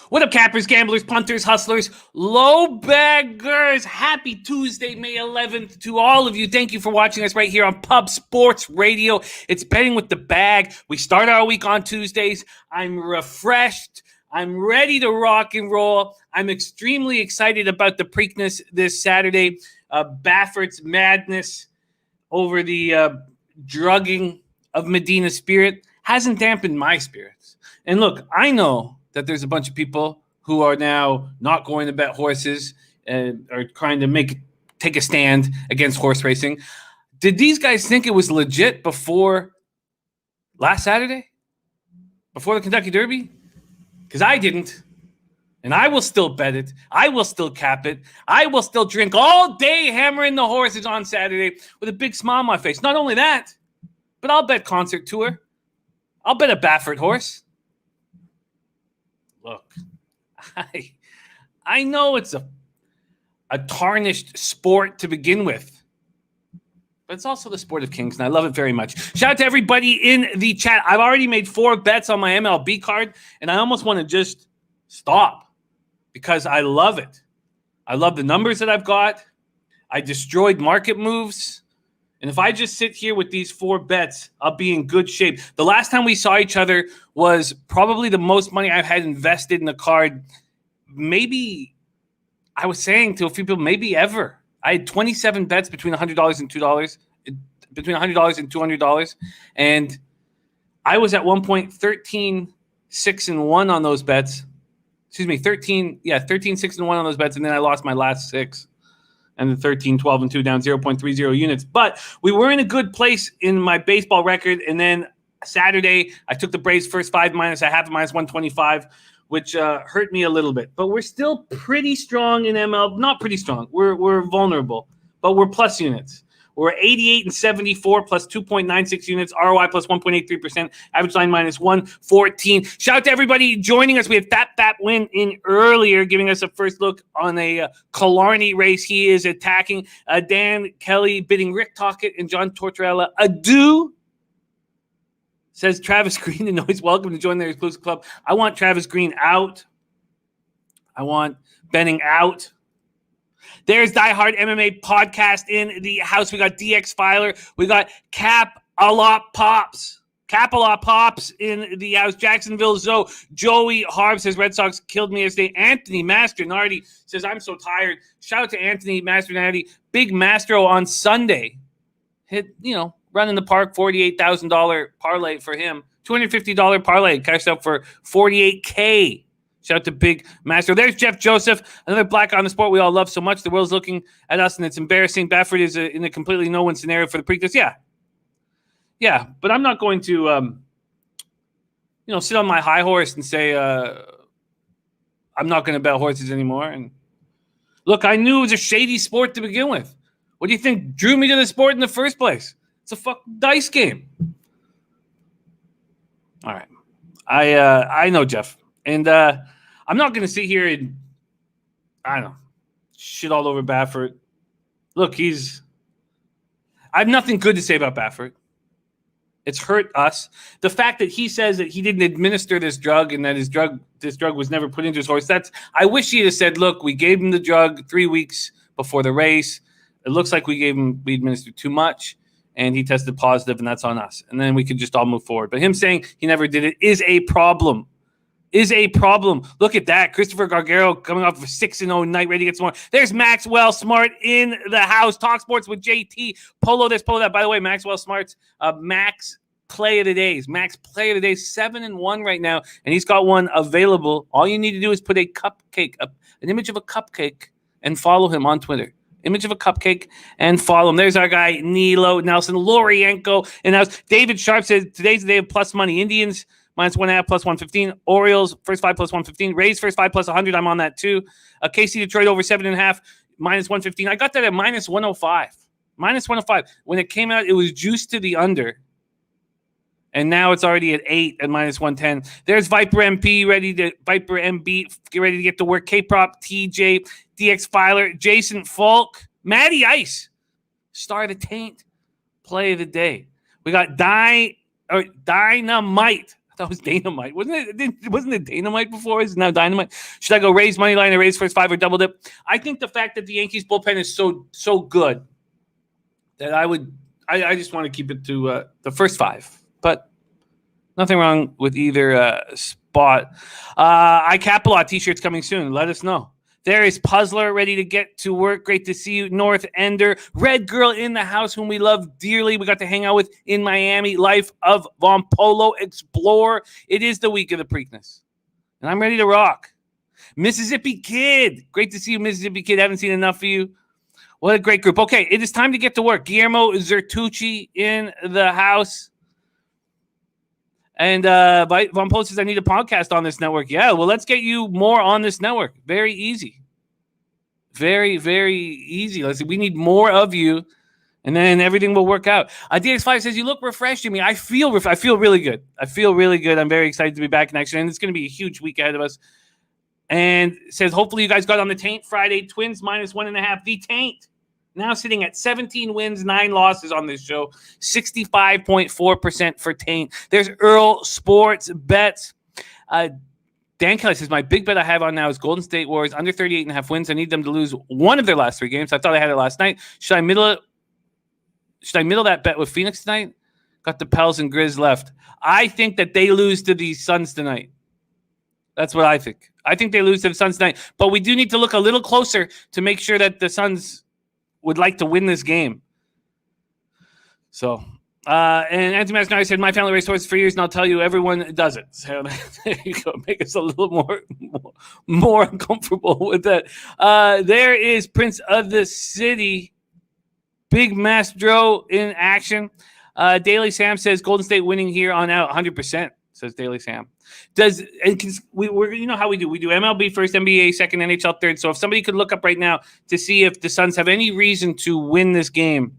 What up, cappers, gamblers, punters, hustlers, LoBaggers? Happy Tuesday, May 11th to all of you. Thank you for watching us right here on Pub Sports Radio. It's Betting with the Bag. We start our week on Tuesdays. I'm refreshed. I'm ready to rock and roll. I'm extremely excited about the Preakness this Saturday. Baffert's madness over the drugging of Medina Spirit hasn't dampened my spirits. And look, I know that there's a bunch of people who are now not going to bet horses and are trying to take a stand against horse racing. Did these guys think it was legit before last Saturday? Before the Kentucky Derby? Because I didn't. And I will still bet it. I will still cap it. I will still drink all day hammering the horses on Saturday with a big smile on my face. Not only that, but I'll bet concert tour. I'll bet a Baffert horse. Look, I know it's a tarnished sport to begin with, but it's also the sport of kings, and I love it very much. Shout out to everybody in the chat. I've already made 4 bets on my MLB card, and I almost want to just stop because I love it. I love the numbers that I've got. I destroyed market moves. And if I just sit here with these 4 bets, I'll be in good shape. The last time we saw each other was probably the most money I've had invested in the card. Maybe, I was saying to a few people, maybe ever. I had 27 bets between $100 and $2, between $100 and $200. And I was at one point 13-6-1 on those bets. Excuse me, 13-6-1 on those bets. And then I lost my last 6. And the 13-12-2 down 0.30 units. But we were in a good place in my baseball record. And then Saturday, I took the Braves first 5 minus. I have minus 125, which hurt me a little bit. But we're still pretty strong in ML. Not pretty strong. We're vulnerable. But we're plus units. We're 88 and 74 plus 2.96 units, ROI plus 1.83%, average line minus 114. Shout out to everybody joining us. We had Fat Win in earlier, giving us a first look on a Killarney race. He is attacking Dan Kelly, bidding Rick Tocchet and John Tortorella adieu. Says Travis Green, and he's welcome to join their exclusive club. I want Travis Green out. I want Benning out. There's Die Hard MMA podcast in the house. We got DX Filer. We got Cap a Lot Pops in the house. Jacksonville Zoe. Joey Harb says Red Sox killed me yesterday. Anthony Mastronardi says I'm so tired. Shout out to Anthony Mastronardi. Big Mastro on Sunday. Hit, run in the park, $48,000 parlay for him. $250 parlay cashed out for $48K. Shout out to Big Master. There's Jeff Joseph, another black on the sport we all love so much. The world's looking at us, and it's embarrassing. Baffert is in a completely no-win scenario for the Preakness. Yeah, but I'm not going to, sit on my high horse and say I'm not going to bet horses anymore. And look, I knew it was a shady sport to begin with. What do you think drew me to the sport in the first place? It's a fucking dice game. All right, I know, Jeff, and I'm not going to sit here and, shit all over Baffert. Look, I have nothing good to say about Baffert. It's hurt us. The fact that he says that he didn't administer this drug and that this drug was never put into his horse, I wish he had said, look, we gave him the drug 3 weeks before the race. It looks like we administered too much, and he tested positive, and that's on us. And then we could just all move forward. But him saying he never did it is a problem. Look at that. Christopher Gargaro coming off of a 6-0 night, ready to get some more. There's Maxwell Smart in the house. Talk Sports with JT. Polo this, polo that. By the way, Maxwell Smart's Max Play of the Day. 7-1 right now, and he's got one available. All you need to do is put a cupcake, an image of a cupcake, and follow him on Twitter. Image of a cupcake and follow him. There's our guy, Nilo Nelson, Lorienko. And now David Sharp says today's the day of plus money. Indians minus 1.5 plus 115. Orioles first 5 plus 115. Rays first 5 plus 100. I'm on that too. KC Detroit over 7.5 minus 115. I got that at minus 105. Minus 105. When it came out, it was juiced to the under. And now it's already at 8 at minus 110. There's Viper MB ready to get to work. K-Prop, TJ, DX Filer, Jason Falk, Matty Ice, Star of the Taint, Play of the Day. We got Dynamite, That was Dynamite. Wasn't it Dynamite before? Is it now Dynamite? Should I go raise money line or raise first 5 or double dip? I think the fact that the Yankees bullpen is so good that I just want to keep it to the first 5. But nothing wrong with either spot. I cap a lot t-shirts coming soon. Let us know. There is Puzzler ready to get to work. Great to see you. North Ender. Red Girl in the house whom we love dearly. We got to hang out with in Miami. Life of Von Polo Explorer. It is the week of the Preakness. And I'm ready to rock. Mississippi Kid. Great to see you, Mississippi Kid. Haven't seen enough of you. What a great group. Okay, it is time to get to work. Guillermo Zertucci in the house. And Von Polo says, I need a podcast on this network. Yeah, well, let's get you more on this network. Very easy. Very, very easy. Let's see. We need more of you, and then everything will work out. DX5 says, you look refreshed to me. I feel really good. I feel really good. I'm very excited to be back in action, and it's going to be a huge week ahead of us. And says, hopefully you guys got on the Taint Friday. Twins -1.5. The Taint. Now sitting at 17 wins, 9 losses on this show. 65.4% for Taint. There's Earl Sports Bets. Dan Kelly says, my big bet I have on now is Golden State Warriors under 38.5 wins. I need them to lose one of their last 3 games. I thought I had it last night. Should I middle that bet with Phoenix tonight? Got the Pels and Grizz left. I think that they lose to the Suns tonight. That's what I think. I think they lose to the Suns tonight. But we do need to look a little closer to make sure that the Suns would like to win this game. So, and Anthony Mascari said, my family raced horses for years, and I'll tell you, everyone does it. So there you go. Make us a little more uncomfortable with that. There is Prince of the City, Big Mastro in action. Daily Sam says, Golden State winning here on out 100%, says Daily Sam. We're you know how we do. We do MLB first, NBA second, NHL third. So if somebody could look up right now to see if the Suns have any reason to win this game,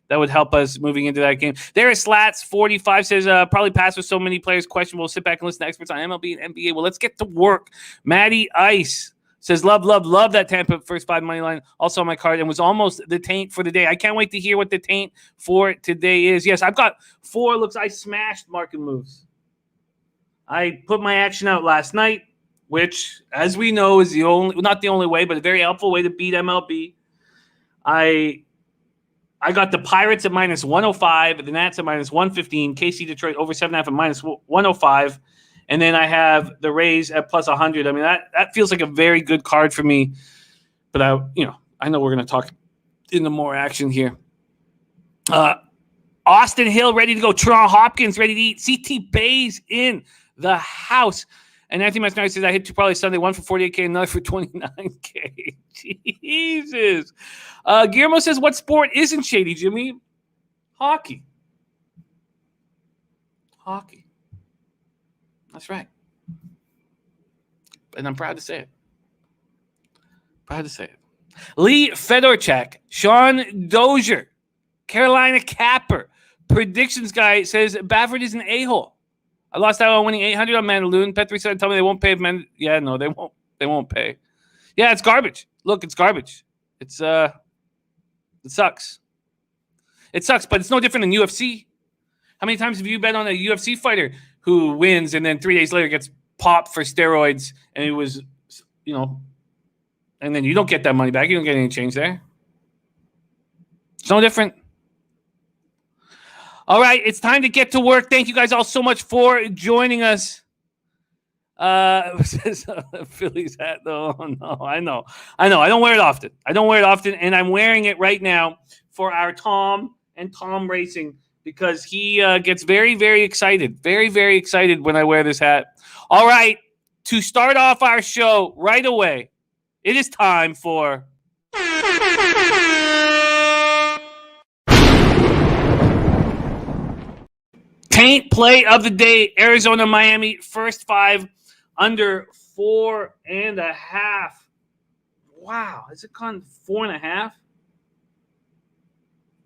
that would help us moving into that game. There is Slats 45 says probably pass with so many players questionable. Sit back and listen to experts on MLB and NBA. Well, let's get to work. Maddie Ice says love that Tampa first 5 money line. Also on my card and was almost the Taint for the day. I can't wait to hear what the Taint for today is. Yes, I've got 4 looks. I smashed market moves. I put my action out last night, which, as we know, is not the only way, but a very helpful way to beat MLB. I got the Pirates at -105, the Nats at -115, KC Detroit over 7.5 at -105, and then I have the Rays at +100. I mean, that feels like a very good card for me, but I know we're going to talk into more action here. Austin Hill ready to go. Toronto Hopkins ready to eat. CT Bays in the house. And Anthony Mascari says, I hit 2 probably Sunday, 1 for 48K, another for 29K. Jesus. Guillermo says, what sport isn't shady, Jimmy? Hockey. That's right. And I'm proud to say it. Lee Fedorchak, Sean Dozier, Carolina Capper, predictions guy says, Baffert is an a-hole. I lost out on winning 800 on Mandaloon. Petri said, tell me they won't pay. Yeah, no, they won't. They won't pay. Yeah, it's garbage. Look, it's garbage. It sucks. It sucks, but it's no different than UFC. How many times have you bet on a UFC fighter who wins and then 3 days later gets popped for steroids and it was, and then you don't get that money back. You don't get any change there. It's no different. All right, it's time to get to work. Thank you guys all so much for joining us. Phillies hat, though. Oh, no, I know. I don't wear it often. And I'm wearing it right now for our Tom and Tom Racing because he gets very, very excited. Very, very excited when I wear this hat. All right, to start off our show right away, it is time for... Taint play of the day, Arizona, Miami, first 5 under 4.5. Wow, has it gone 4.5?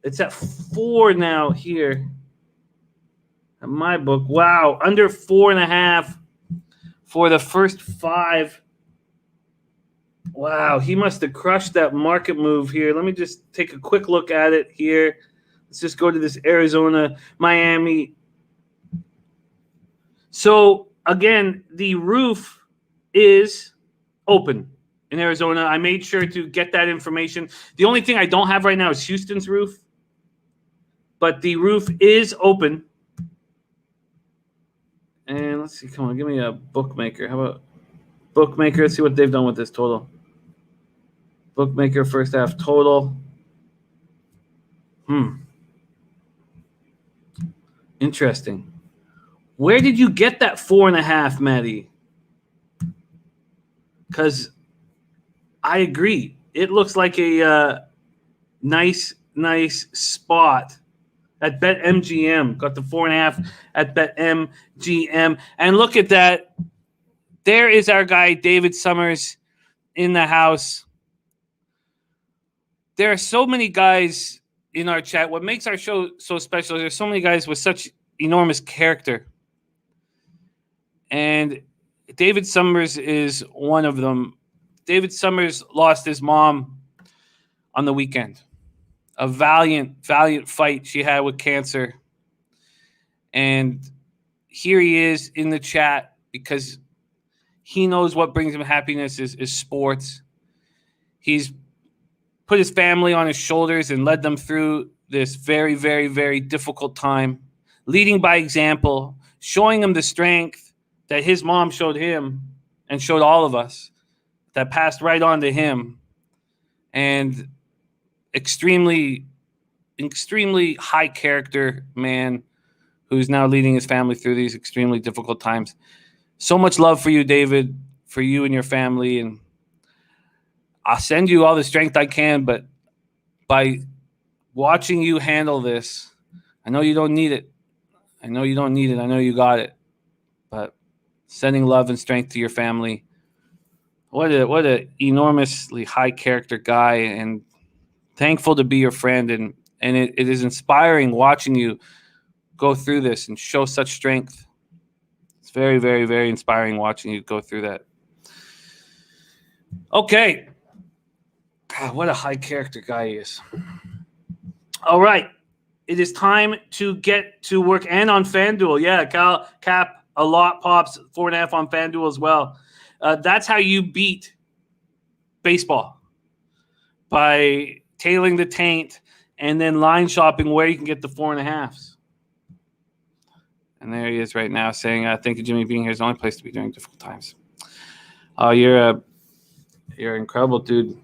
It's at 4 now here in my book. Wow, under 4.5 for the first 5. Wow, he must have crushed that market move here. Let me just take a quick look at it here. Let's just go to this Arizona, Miami So, again, the roof is open in Arizona. I made sure to get that information. The only thing I don't have right now is Houston's roof, but the roof is open. And let's see. Come on, give me a bookmaker. How about bookmaker? Let's see what they've done with this total. Bookmaker first half total. Interesting. Where did you get that 4.5, Maddie? Because I agree. It looks like a nice spot at BetMGM. Got the 4.5 at BetMGM. And look at that. There is our guy, David Summers, in the house. There are so many guys in our chat. What makes our show so special is there's so many guys with such enormous character. And David Summers is one of them. David Summers lost his mom on the weekend. A valiant fight she had with cancer. And here he is in the chat because he knows what brings him happiness is sports. He's put his family on his shoulders and led them through this very, very, very difficult time, leading by example, showing them the strength that his mom showed him and showed all of us, that passed right on to him. And extremely high character man who's now leading his family through these extremely difficult times. So much love for you, David, for you and your family. And I'll send you all the strength I can, but by watching you handle this, I know you don't need it. I know you got it. But sending love and strength to your family. What a enormously high character guy, and thankful to be your friend. And it is inspiring watching you go through this and show such strength. It's very, very, very inspiring watching you go through that. Okay. God, what a high character guy he is. All right. It is time to get to work and on FanDuel. Yeah, Cap. A lot pops 4.5 on FanDuel as well. That's how you beat baseball, by tailing the taint and then line shopping where you can get the 4.5s. And there he is right now saying, "Thank you, Jimmy, being here is the only place to be during difficult times." Oh, you're incredible, dude.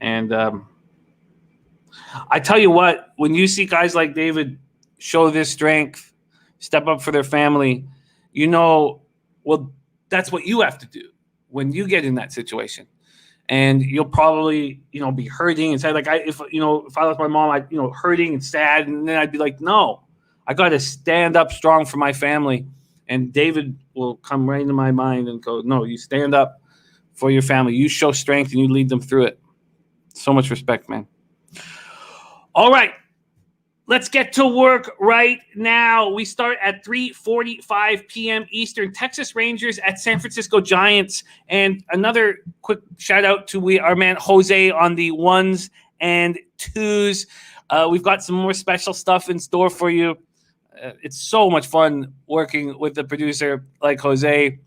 And I tell you what, when you see guys like David show this strength, step up for their family, well, that's what you have to do when you get in that situation. And you'll probably, be hurting and say, like, if I lost my mom, I'd, hurting and sad. And then I'd be like, no, I got to stand up strong for my family. And David will come right into my mind and go, no, you stand up for your family. You show strength and you lead them through it. So much respect, man. All right. Let's get to work right now. We start at 3:45 p.m. Eastern. Texas Rangers at San Francisco Giants. And another quick shout out to our man Jose on the 1s and 2s. We've got some more special stuff in store for you. It's so much fun working with a producer like Jose.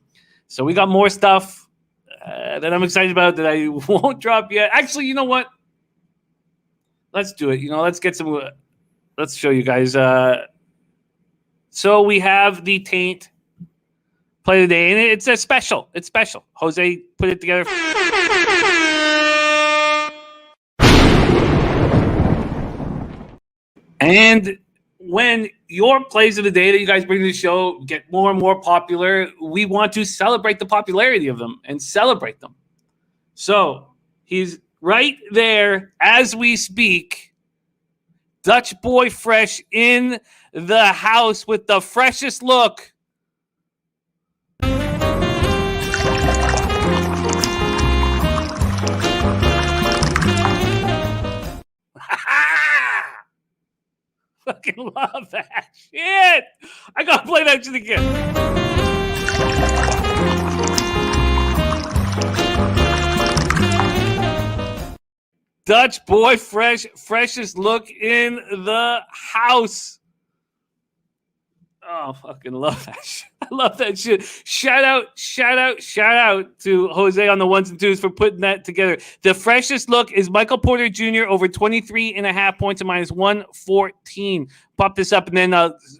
So we got more stuff that I'm excited about that I won't drop yet. Actually, you know what? Let's do it. Let's get some... Let's show you guys. So we have the Taint play today, and it's a special. It's special. Jose put it together. And when your plays of the day that you guys bring to the show get more and more popular, we want to celebrate the popularity of them and celebrate them. So he's right there as we speak. Dutch Boy Fresh in the house with the freshest look. Fucking love that shit. I gotta play that shit again. Dutch Boy Fresh, freshest look in the house. Oh, fucking love that shit. I love that shit. Shout out to Jose on the ones and twos for putting that together. The freshest look is Michael Porter Jr. over 23.5 points and minus 114. Pop this up and then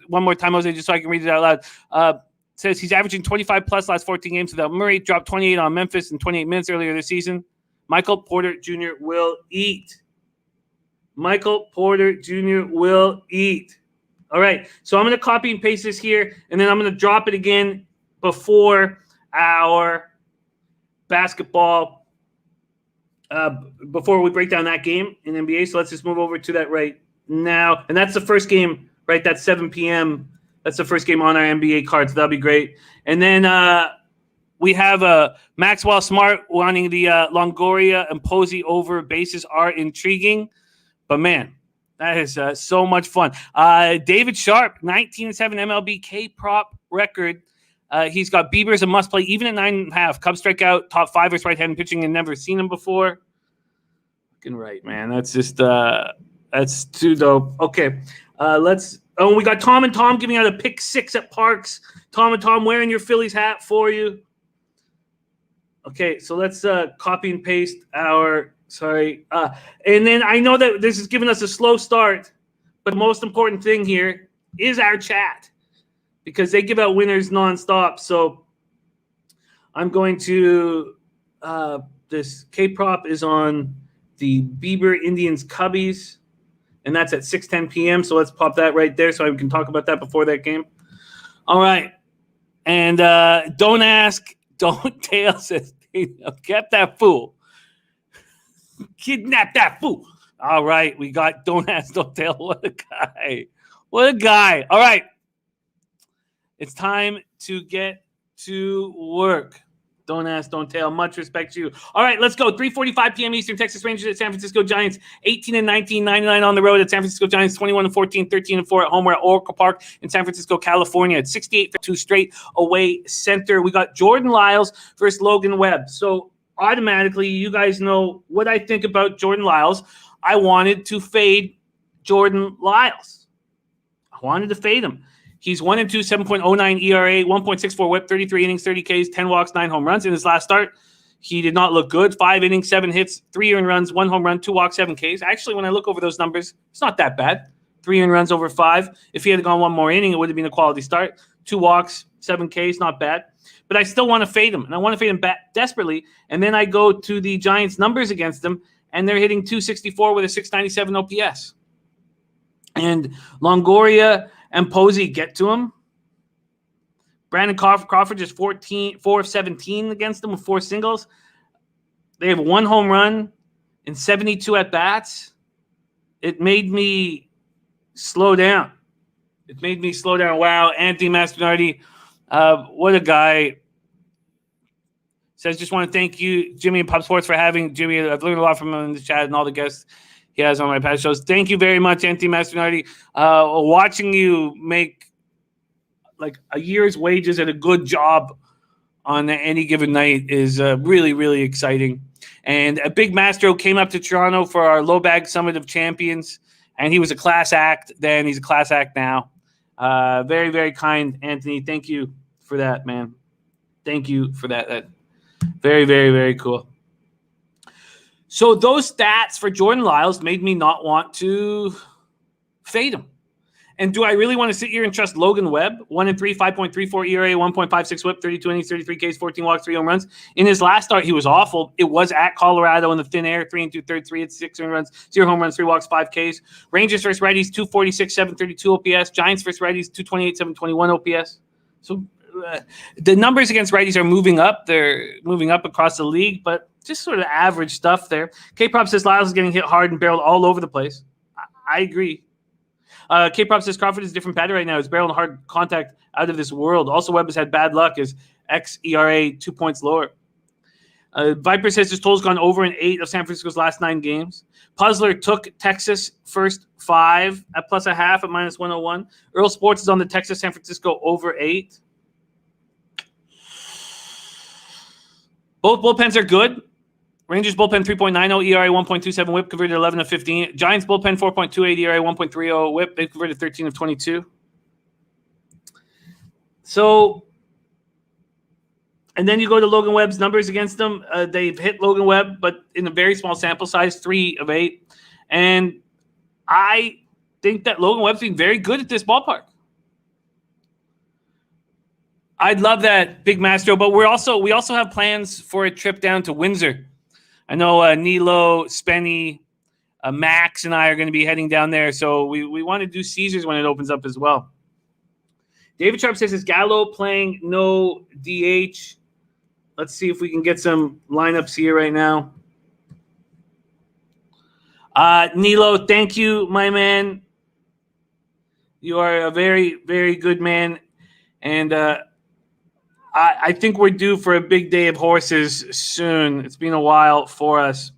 one more time, Jose, just so I can read it out loud. Says he's averaging 25 plus last 14 games without Murray. Dropped 28 on Memphis in 28 minutes earlier this season. Michael Porter Jr. will eat. Michael Porter Jr. will eat. All right, so I'm going to copy and paste this here, and then I'm going to drop it again before our basketball, before we break down that game in NBA. So let's just move over to that right now. And that's the first game, right? That's 7 p.m. That's the first game on our NBA card, so that'll be great. And then we have Maxwell Smart wanting the Longoria and Posey over. Bases are intriguing, but man, that is so much fun. David Sharp, 19-7 MLB K-prop record. He's got Bieber as a must-play, even at 9.5. Cubs strike out, top 5 versus right-handed pitching, and never seen him before. Fucking right, man. That's just that's too dope. Okay, we got Tom and Tom giving out a pick 6 at Parks. Tom and Tom wearing your Phillies hat for you. Okay, so let's copy and paste our. Sorry. And then I know that this is giving us a slow start, but the most important thing here is our chat because they give out winners nonstop. So I'm going to this K-prop is on the Bieber Indians Cubbies, and that's at 6:10 p.m. So let's pop that right there so I can talk about that before that game. All right. And don't ask, don't tell, says get that fool. Kidnap that fool. All right, we got don't ask, don't tell. What a guy. What a guy. All right. It's time to get to work. Don't ask, don't tell. Much respect to you. All right, let's go. 3:45 p.m. Eastern. Texas Rangers at San Francisco Giants. 18-19, 99 on the road at San Francisco Giants. 21-14, 13-4 at home. We're at Oracle Park in San Francisco, California. At 68 for 2 straight away center. We got Jordan Lyles versus Logan Webb. So automatically, you guys know what I think about Jordan Lyles. I wanted to fade Jordan Lyles. I wanted to fade him. He's 1-2, 7.09 ERA, 1.64 whip, 33 innings, 30 Ks, 10 walks, 9 home runs. In his last start, he did not look good. 5 innings, 7 hits, 3 earned runs, 1 home run, 2 walks, 7 Ks. Actually, when I look over those numbers, it's not that bad. 3 earned runs over 5. If he had gone one more inning, it would have been a quality start. 2 walks, 7 Ks, not bad. But I still want to fade him, and I want to fade him desperately. And then I go to the Giants' numbers against them, and they're hitting 264 with a 697 OPS. And Longoria and Posey get to him. Brandon Crawford just 4 of 17 against them with 4 singles. They have 1 home run in 72 at-bats. It made me slow down. Wow, Anthony Mastronardi, what a guy. Says, just want to thank you, Jimmy and Pop Sports, for having Jimmy. I've learned a lot from him in the chat and all the guests he has on my past shows. Thank you very much, Anthony Mastronardi. Watching you make like a year's wages at a good job on any given night is really, really exciting. And a big Mastro came up to Toronto for our LoBaggers Summit of Champions, and he was a class act then. He's a class act now. Very, very kind, Anthony. Thank you for that, man. Thank you for that. Very, very, very cool. So those stats for Jordan Lyles made me not want to fade him. And do I really want to sit here and trust Logan Webb? 1-3, 5.34 ERA, 1.56 whip, 32 innings, 33 Ks, 14 walks, 3 home runs. In his last start, he was awful. It was at Colorado in the thin air, 3 2/3, 3 hits, 6 earned runs, 0 home runs, 3 walks, 5 Ks. Rangers versus righties, 246, 732 OPS. Giants versus righties, 228, 721 OPS. So the numbers against righties are moving up. They're moving up across the league, but just sort of average stuff there. K-Prop says Lyles is getting hit hard and barreled all over the place. I agree. K-Prop says Crawford is a different batter right now. His barrel and hard contact out of this world. Also, Webb has had bad luck. His xERA 2 points lower. Viper says his total's gone over in 8 of San Francisco's last 9 games. Puzzler took Texas first 5 at +0.5 at -101. Earl Sports is on the Texas San Francisco over 8. Both bullpens are good. Rangers bullpen 3.90 ERA, 1.27 whip, converted 11 of 15. Giants bullpen 4.28 ERA, 1.30 whip. They've converted 13 of 22. So, and then you go to Logan Webb's numbers against them. They've hit Logan Webb, but in a very small sample size, 3 of 8. And I think that Logan Webb's been very good at this ballpark. I'd love that, Big Mastro, but we also have plans for a trip down to Windsor. I know Nilo, Spenny, Max, and I are going to be heading down there, so we want to do Caesars when it opens up as well. David Sharp says, is Gallo playing no DH? Let's see if we can get some lineups here right now. Nilo, thank you, my man. You are a very, very good man, and I think we're due for a big day of horses soon. It's been a while for us.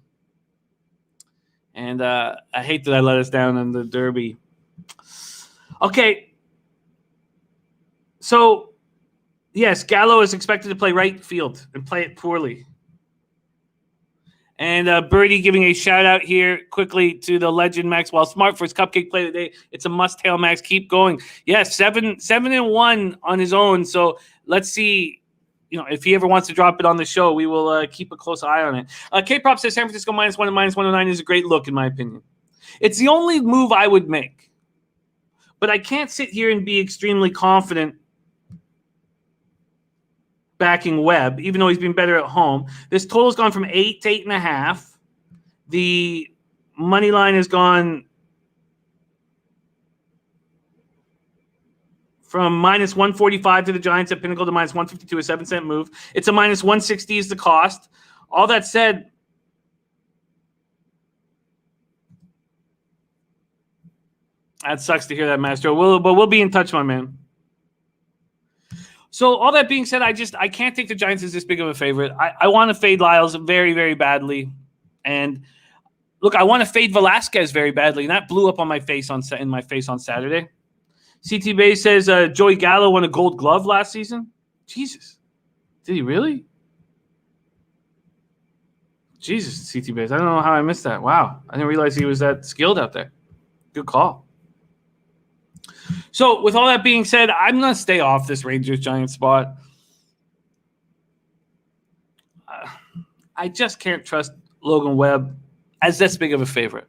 And I hate that I let us down in the Derby. Okay. So, yes, Gallo is expected to play right field and play it poorly. And Birdie giving a shout-out here quickly to the legend Maxwell Smart for his cupcake play today. It's a must-hail, Max. Keep going. Yes, 7-1 on his own. So let's see, if he ever wants to drop it on the show, we will keep a close eye on it. K-Prop says San Francisco -1 and -109 is a great look, in my opinion. It's the only move I would make. But I can't sit here and be extremely confident backing Webb, even though he's been better at home. This total's gone from 8 to 8.5. The money line has gone from -145 to the Giants at Pinnacle to -152, a 7-cent move. It's a -160 is the cost. All that said, that sucks to hear that, Master. But we'll be in touch, my man. So all that being said, I can't think the Giants is this big of a favorite. I want to fade Lyles very, very badly. And look, I want to fade Velasquez very badly. And that blew up on my face on Saturday. CT Bay says Joey Gallo won a Gold Glove last season. Jesus. Did he really? Jesus, CT Bays. I don't know how I missed that. Wow. I didn't realize he was that skilled out there. Good call. So, with all that being said, I'm going to stay off this Rangers-Giants spot. I just can't trust Logan Webb as this big of a favorite.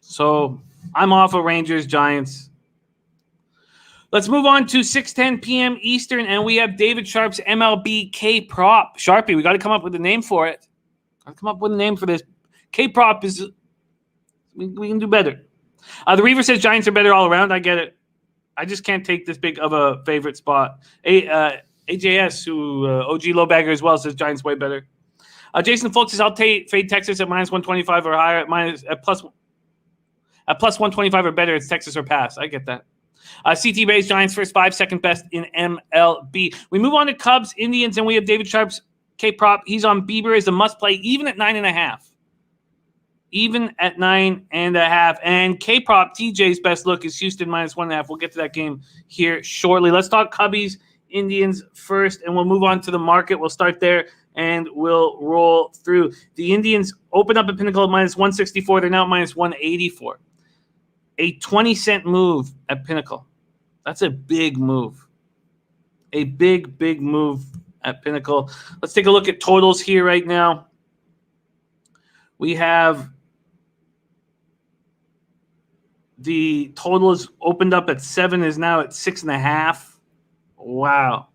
So, I'm off of Rangers-Giants. Let's move on to 6:10 p.m. Eastern, and we have David Sharp's MLB K-Prop. Sharpie, we got to come up with a name for it. Got to come up with a name for this. K-Prop is – we can do better. The Reaver says Giants are better all around. I get it. I just can't take this big of a favorite spot. AJS, who OG LoBagger as well, says Giants way better. Jason Folks says I'll fade Texas at -125 or higher at plus 125 or better. It's Texas or pass. I get that. CT Bay's Giants first 5, second best in MLB. We move on to Cubs, Indians, and we have David Sharp's K-Prop. He's on Bieber as a must play, even at 9.5. Even at 9.5. And K-Prop, TJ's best look is Houston -1.5. We'll get to that game here shortly. Let's talk Cubbies, Indians first, and we'll move on to the market. We'll start there, and we'll roll through. The Indians open up at Pinnacle at -164. They're now at -184. A 20-cent move at Pinnacle. That's a big move. A big, big move at Pinnacle. Let's take a look at totals here right now. We have the total is opened up at 7, is now at 6.5. Wow.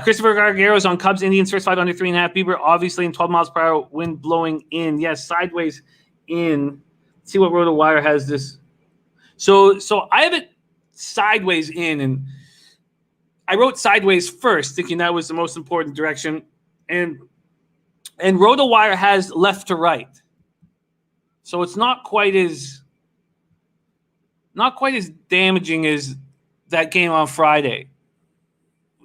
Christopher Gargaro's on Cubs, Indians first 5 under 3.5. Bieber obviously in 12 miles per hour, wind blowing in. Yes, sideways in. Let's see what RotoWire has this. So I have it sideways in, and I wrote sideways first, thinking that was the most important direction. And RotoWire has left to right. So it's not quite as damaging as that game on Friday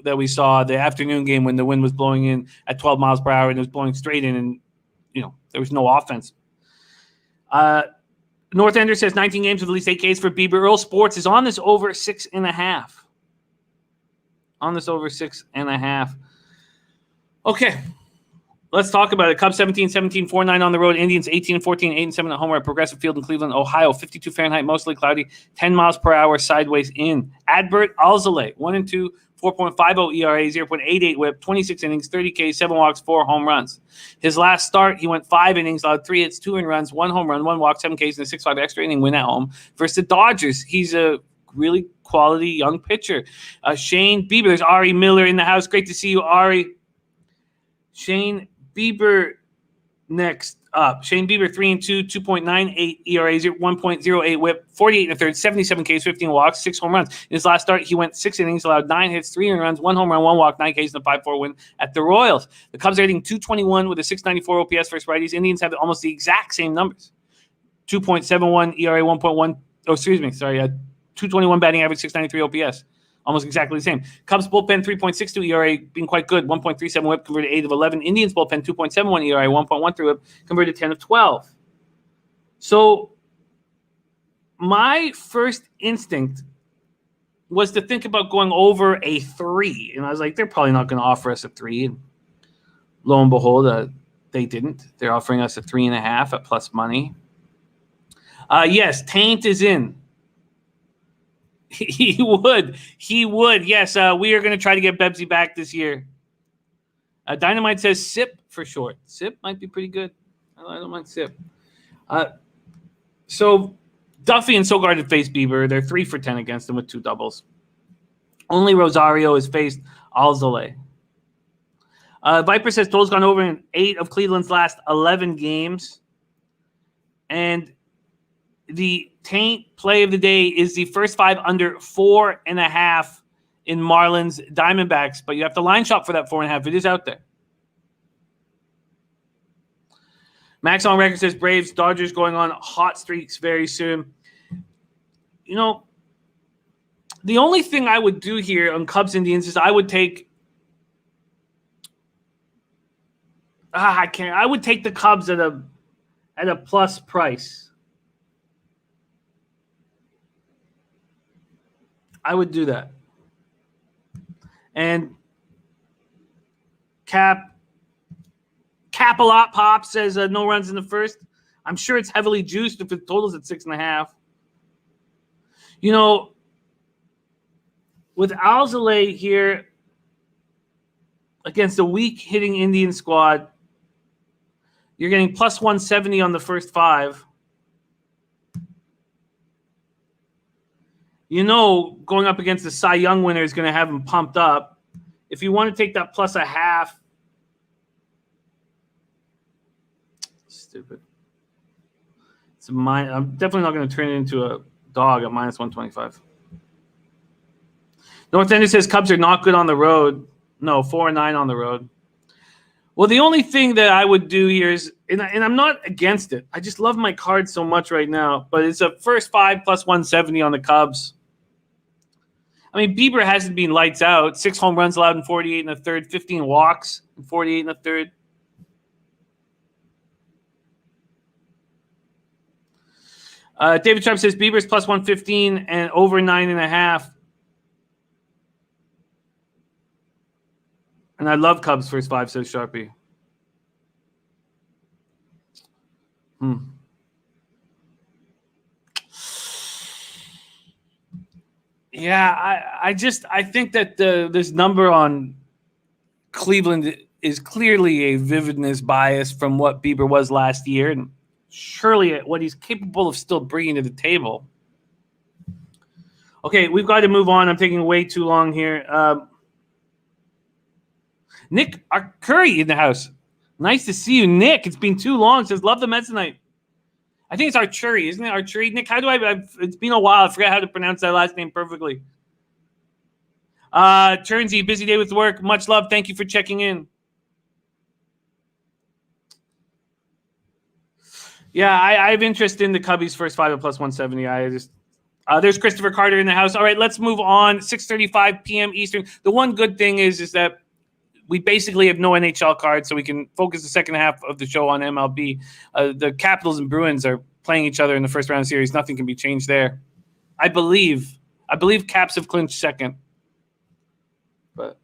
that we saw, the afternoon game when the wind was blowing in at 12 miles per hour and it was blowing straight in, and there was no offense. North Ender says 19 games with at least 8 Ks for Bieber. Earl Sports is on this over 6.5. On this over 6.5. Okay. Let's talk about it. Cubs 17-17, 4-9 on the road. Indians 18-14, 8-7 at home at Progressive Field in Cleveland, Ohio. 52 Fahrenheit, mostly cloudy, 10 miles per hour, sideways in. Adbert Alzolay, 1-2, 4.50 ERA, 0.88 whip, 26 innings, 30 Ks, 7 walks, 4 home runs. His last start, he went 5 innings, allowed 3 hits, 2 runs, 1 home run, 1 walk, 7 Ks, and a 6-5 extra inning win at home versus the Dodgers. He's a really quality young pitcher. Shane Bieber, there's Ari Miller in the house. Great to see you, Ari. Shane Bieber next up. Shane Bieber 3-2, 2.98 ERA, 1.08 whip, 48 1/3, 77 Ks, 15 walks, 6 home runs. In his last start, he went 6 innings, allowed 9 hits, 3 runs, 1 home run, 1 walk, 9 Ks, and a 5-4 win at the Royals. The Cubs are hitting .221 with a .694 OPS versus righties. Indians have almost the exact same numbers. 2.71 ERA, 1.1. Oh, excuse me. Sorry. 221 batting average, 693 OPS. Almost exactly the same. Cubs bullpen 3.62 ERA, being quite good. 1.37 whip, converted 8 of 11. Indians bullpen 2.71 ERA, 1.13 whip, converted 10 of 12. So my first instinct was to think about going over a 3. And I was like, they're probably not going to offer us a 3. And lo and behold, they didn't. They're offering us a 3.5 at plus money. Yes, Taint is in. He would. Yes, we are going to try to get Bebsy back this year. Dynamite says SIP for short. SIP might be pretty good. I don't mind SIP. So Duffy and Sogard have faced Bieber. They're 3 for 10 against him with 2 doubles. Only Rosario has faced Alzolay. Viper says total's gone over in 8 of Cleveland's last 11 games. And the Taint play of the day is the first 5 under 4.5 in Marlins Diamondbacks, but you have to line shop for that 4.5. It is out there. Max on record says Braves, Dodgers going on hot streaks very soon. You know, the only thing I would do here on Cubs Indians is I would take I would take the Cubs at a plus price. I would do that. And Cap a lot pop says no runs in the first. I'm sure it's heavily juiced if the total's at 6.5. You know, with Alzolay here against a weak hitting Indian squad, you're getting plus 170 on the first 5. You know, going up against the Cy Young winner is going to have him pumped up. If you want to take that plus 0.5, stupid. I'm definitely not going to turn it into a dog at minus 125. North Ender says Cubs are not good on the road. No, 4-9 on the road. Well, the only thing that I would do here is, and I'm not against it. I just love my card so much right now. But it's a first 5 plus 170 on the Cubs. I mean, Bieber hasn't been lights out. 6 home runs allowed in 48 1/3, 15 walks in 48 1/3. David Trump says Bieber's plus 115 and over 9.5. And I love Cubs first 5, says Sharpie. Yeah, I think that this number on Cleveland is clearly a vividness bias from what Bieber was last year, and surely what he's capable of still bringing to the table. Okay, we've got to move on. I'm taking way too long here. Nick Curry in the house. Nice to see you, Nick. It's been too long. Says, love the Mets tonight. I think it's Archery, isn't it? Archery. Nick, how do it's been a while. I forgot how to pronounce that last name perfectly. Turnsy, busy day with work. Much love. Thank you for checking in. Yeah, I have interest in the Cubbies first 5 at plus 170. There's Christopher Carter in the house. All right, let's move on. 6:35 p.m. Eastern. The one good thing is that we basically have no NHL cards, so we can focus the second half of the show on MLB. The Capitals and Bruins are playing each other in the first round series. Nothing can be changed there. I believe Caps have clinched second. But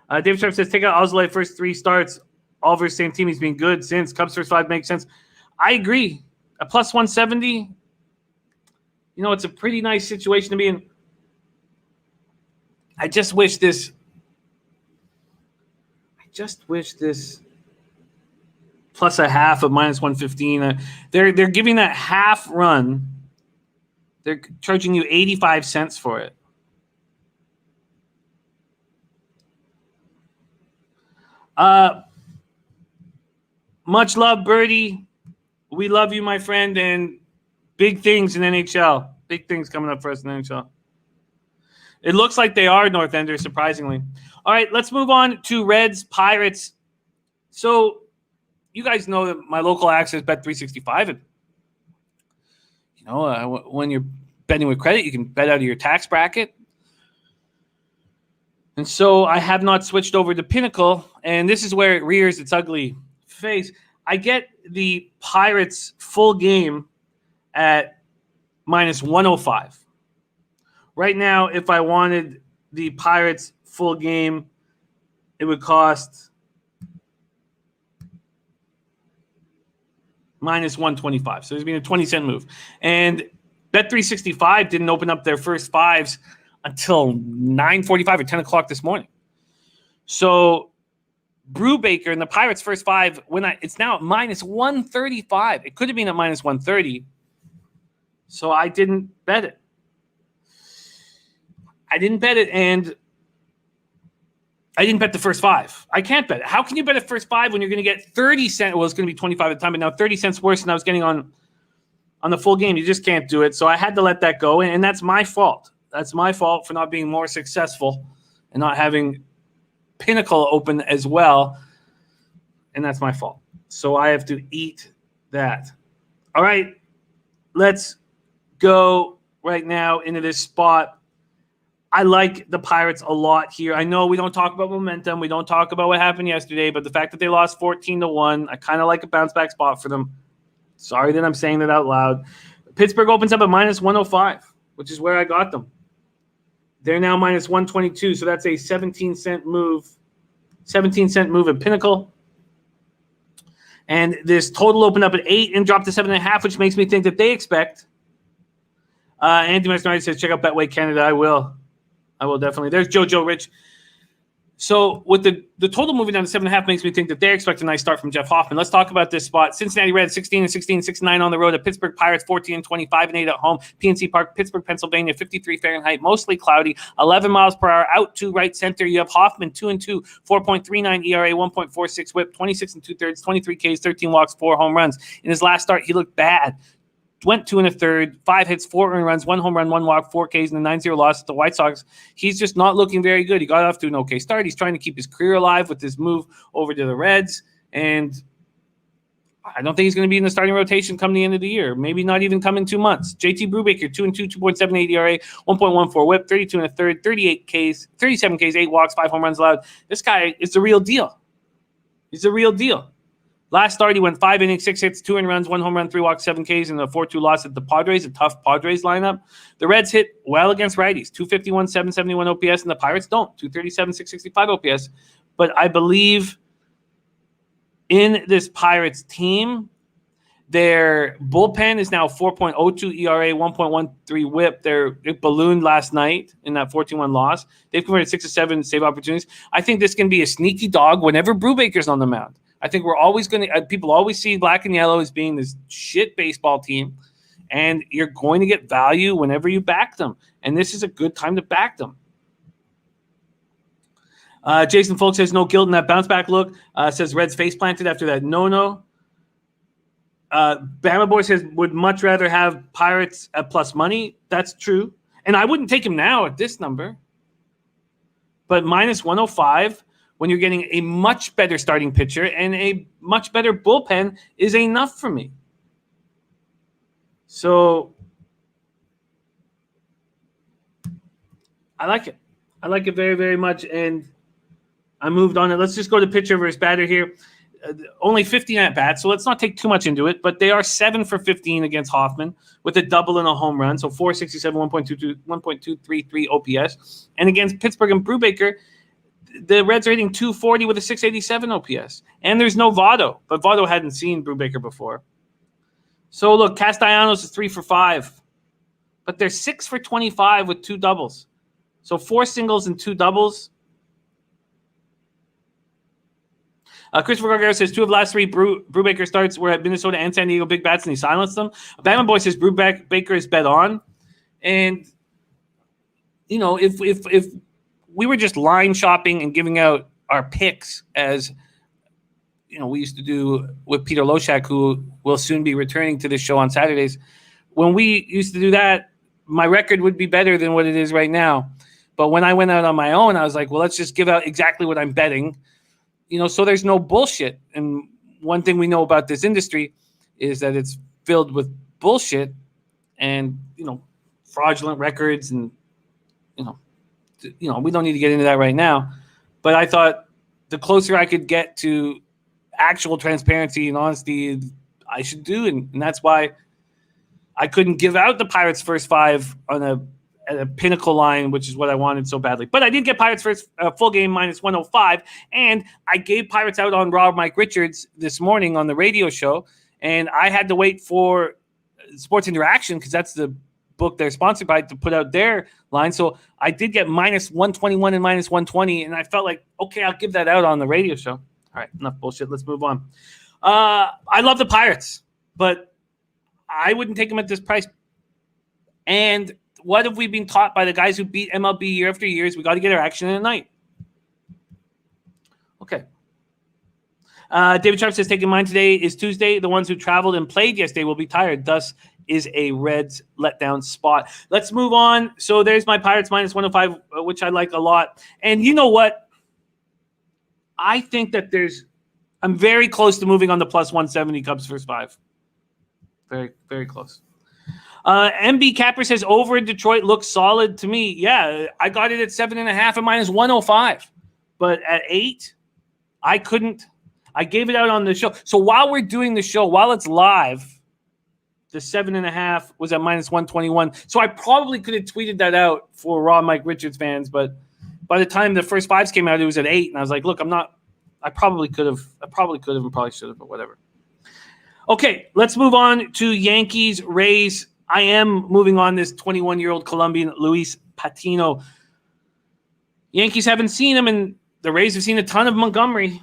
David Sharp says, take out Alzolay first 3 starts. all versus same team. He's been good since. Cubs first 5 makes sense. I agree. A plus 170, it's a pretty nice situation to be in. I just wish this plus a half of minus 115. They're giving that half run. They're charging you 85 cents for it. Much love, Birdie. We love you, my friend, and big things in NHL. Big things coming up for us in NHL. It looks like they are North Enders, surprisingly. All right, let's move on to Reds, Pirates. So you guys know that my local access bet 365. And, when you're betting with credit, you can bet out of your tax bracket. And so I have not switched over to Pinnacle, and this is where it rears its ugly face. I get the Pirates full game at minus 105. Right now, if I wanted the Pirates full game, it would cost minus 125. So there's been a 20-cent move. And Bet365 didn't open up their first fives until 9:45 or 10 o'clock this morning. So Brubaker and the Pirates' first 5, it's now at minus 135. It could have been at minus 130. So I didn't bet it. And I didn't bet the first 5. I can't bet it. How can you bet a first 5 when you're going to get 30 cents? Well, it's going to be 25 at the time, but now 30 cents worse than I was getting on the full game. You just can't do it. So I had to let that go, and that's my fault. That's my fault for not being more successful and not having Pinnacle open as well, and that's my fault. So I have to eat that. All right, let's go right now into this spot. I like the Pirates a lot here. I know we don't talk about momentum. We don't talk about what happened yesterday, but the fact that they lost 14-1, I kind of like a bounce-back spot for them. Sorry that I'm saying that out loud. Pittsburgh opens up at minus 105, which is where I got them. They're now minus 122, so that's a 17-cent move. 17-cent move at Pinnacle. And this total opened up at 8 and dropped to 7.5, which makes me think that they expect. Andy Mesnardi says, check out Betway Canada. I will definitely. There's JoJo Rich. So with the total moving down to 7.5 makes me think that they expect a nice start from Jeff Hoffman. Let's talk about this spot. Cincinnati Reds 16-16, 6-9 on the road at Pittsburgh Pirates 14-25 and 8 at home. PNC Park, Pittsburgh, Pennsylvania, 53 Fahrenheit, mostly cloudy, 11 miles per hour out to right center. You have Hoffman 2-2, 4.39 ERA, 1.46 WHIP, 26 2/3, 23 Ks, 13 walks, 4 home runs. In his last start, he looked bad. Went 2 1/3, 5 hits, 4 earned runs, 1 home run, 1 walk, 4 Ks, and a 9-0 loss at the White Sox. He's just not looking very good. He got off to an okay start. He's trying to keep his career alive with this move over to the Reds, and I don't think he's going to be in the starting rotation come the end of the year. Maybe not even come in 2 months. JT Brubaker, 2-2, 2.78 ERA, 1.14 WHIP, 32 1/3, 38 Ks, 37 Ks, 8 walks, 5 home runs allowed. This guy is the real deal. He's the real deal. Last start, he went 5 innings, 6 hits, 2 earned runs, 1 home run, 3 walks, 7 Ks, and a 4-2 loss at the Padres, a tough Padres lineup. The Reds hit well against righties, 251, 771 OPS, and the Pirates don't, 237, 665 OPS. But I believe in this Pirates team, their bullpen is now 4.02 ERA, 1.13 WHIP. It ballooned last night in that 14-1 loss. They've converted 6 of 7 save opportunities. I think this can be a sneaky dog whenever Brubaker's on the mound. I think we're always going to people always see black and yellow as being this shit baseball team, and you're going to get value whenever you back them. And this is a good time to back them. Jason Folk says no guilt in that bounce back look. Says Reds face planted after that no. Bama Boy says would much rather have Pirates at plus money. That's true. And I wouldn't take him now at this number. But minus 105 when you're getting a much better starting pitcher and a much better bullpen is enough for me. So I like it. I like it very, very much. And I moved on. Let's just go to pitcher versus batter here. Only 15 at bats, so let's not take too much into it. But they are 7 for 15 against Hoffman with a double and a home run. So 467, 1.233 OPS. And against Pittsburgh and Brubaker, the Reds are hitting 240 with a 687 OPS. And there's no Votto, but Votto hadn't seen Brubaker before. So look, Castellanos is 3 for 5. But they're 6 for 25 with 2 doubles. So 4 singles and 2 doubles. Christopher Gargara says 2 of the last 3 Brubaker starts were at Minnesota and San Diego big bats, and he silenced them. Bama Boy says Brubaker is bet on. And, if we were just line shopping and giving out our picks as, we used to do with Peter Loshak, who will soon be returning to this show on Saturdays. When we used to do that, my record would be better than what it is right now. But when I went out on my own, I was like, well, let's just give out exactly what I'm betting, so there's no bullshit. And one thing we know about this industry is that it's filled with bullshit and, fraudulent records. And, we don't need to get into that right now. But I thought the closer I could get to actual transparency and honesty, I should do. And that's why I couldn't give out the Pirates' first 5 on a pinnacle line, which is what I wanted so badly. But I did get Pirates first full game minus 105, and I gave Pirates out on Raw Mike Richards this morning on the radio show, and I had to wait for Sports Interaction, because that's the book they're sponsored by, to put out their line. So I did get minus 121 and minus 120, and I felt like, okay, I'll give that out on the radio show. All right, enough bullshit. Let's move on. I love the Pirates, but I wouldn't take them at this price. And what have we been taught by the guys who beat MLB year after year? We got to get our action in at night. Okay. David Sharp says, taking mine today is Tuesday. The ones who traveled and played yesterday will be tired. Thus is a Reds letdown spot. Let's move on. So there's my Pirates minus 105, which I like a lot. And you know what? I think that I'm very close to moving on the plus 170 Cubs first 5. Very, very close. MB Capper says over in Detroit looks solid to me. Yeah, I got it at 7.5 and minus 105. But at 8, I couldn't. I gave it out on the show. So while we're doing the show, while it's live, the 7.5 was at minus 121. So I probably could have tweeted that out for Raw Mike Richards fans, but by the time the first 5s came out, it was at 8. And I was like, look, I probably could have and probably should have, but whatever. Okay, let's move on to Yankees, Rays. I am moving on this 21-year-old Colombian, Luis Patino. Yankees haven't seen him, and the Rays have seen a ton of Montgomery.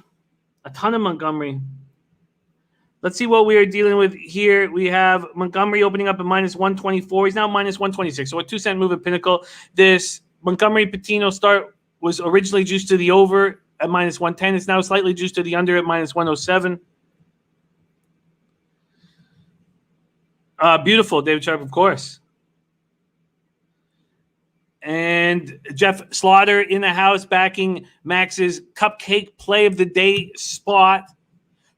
Let's see what we are dealing with here. We have Montgomery opening up at minus 124. He's now minus 126, so a 2-cent move at Pinnacle. This Montgomery-Patino start was originally juiced to the over at minus 110. It's now slightly juiced to the under at minus 107. Beautiful, David Sharp, of course. And Jeff Slaughter in the house backing Max's cupcake play of the day spot.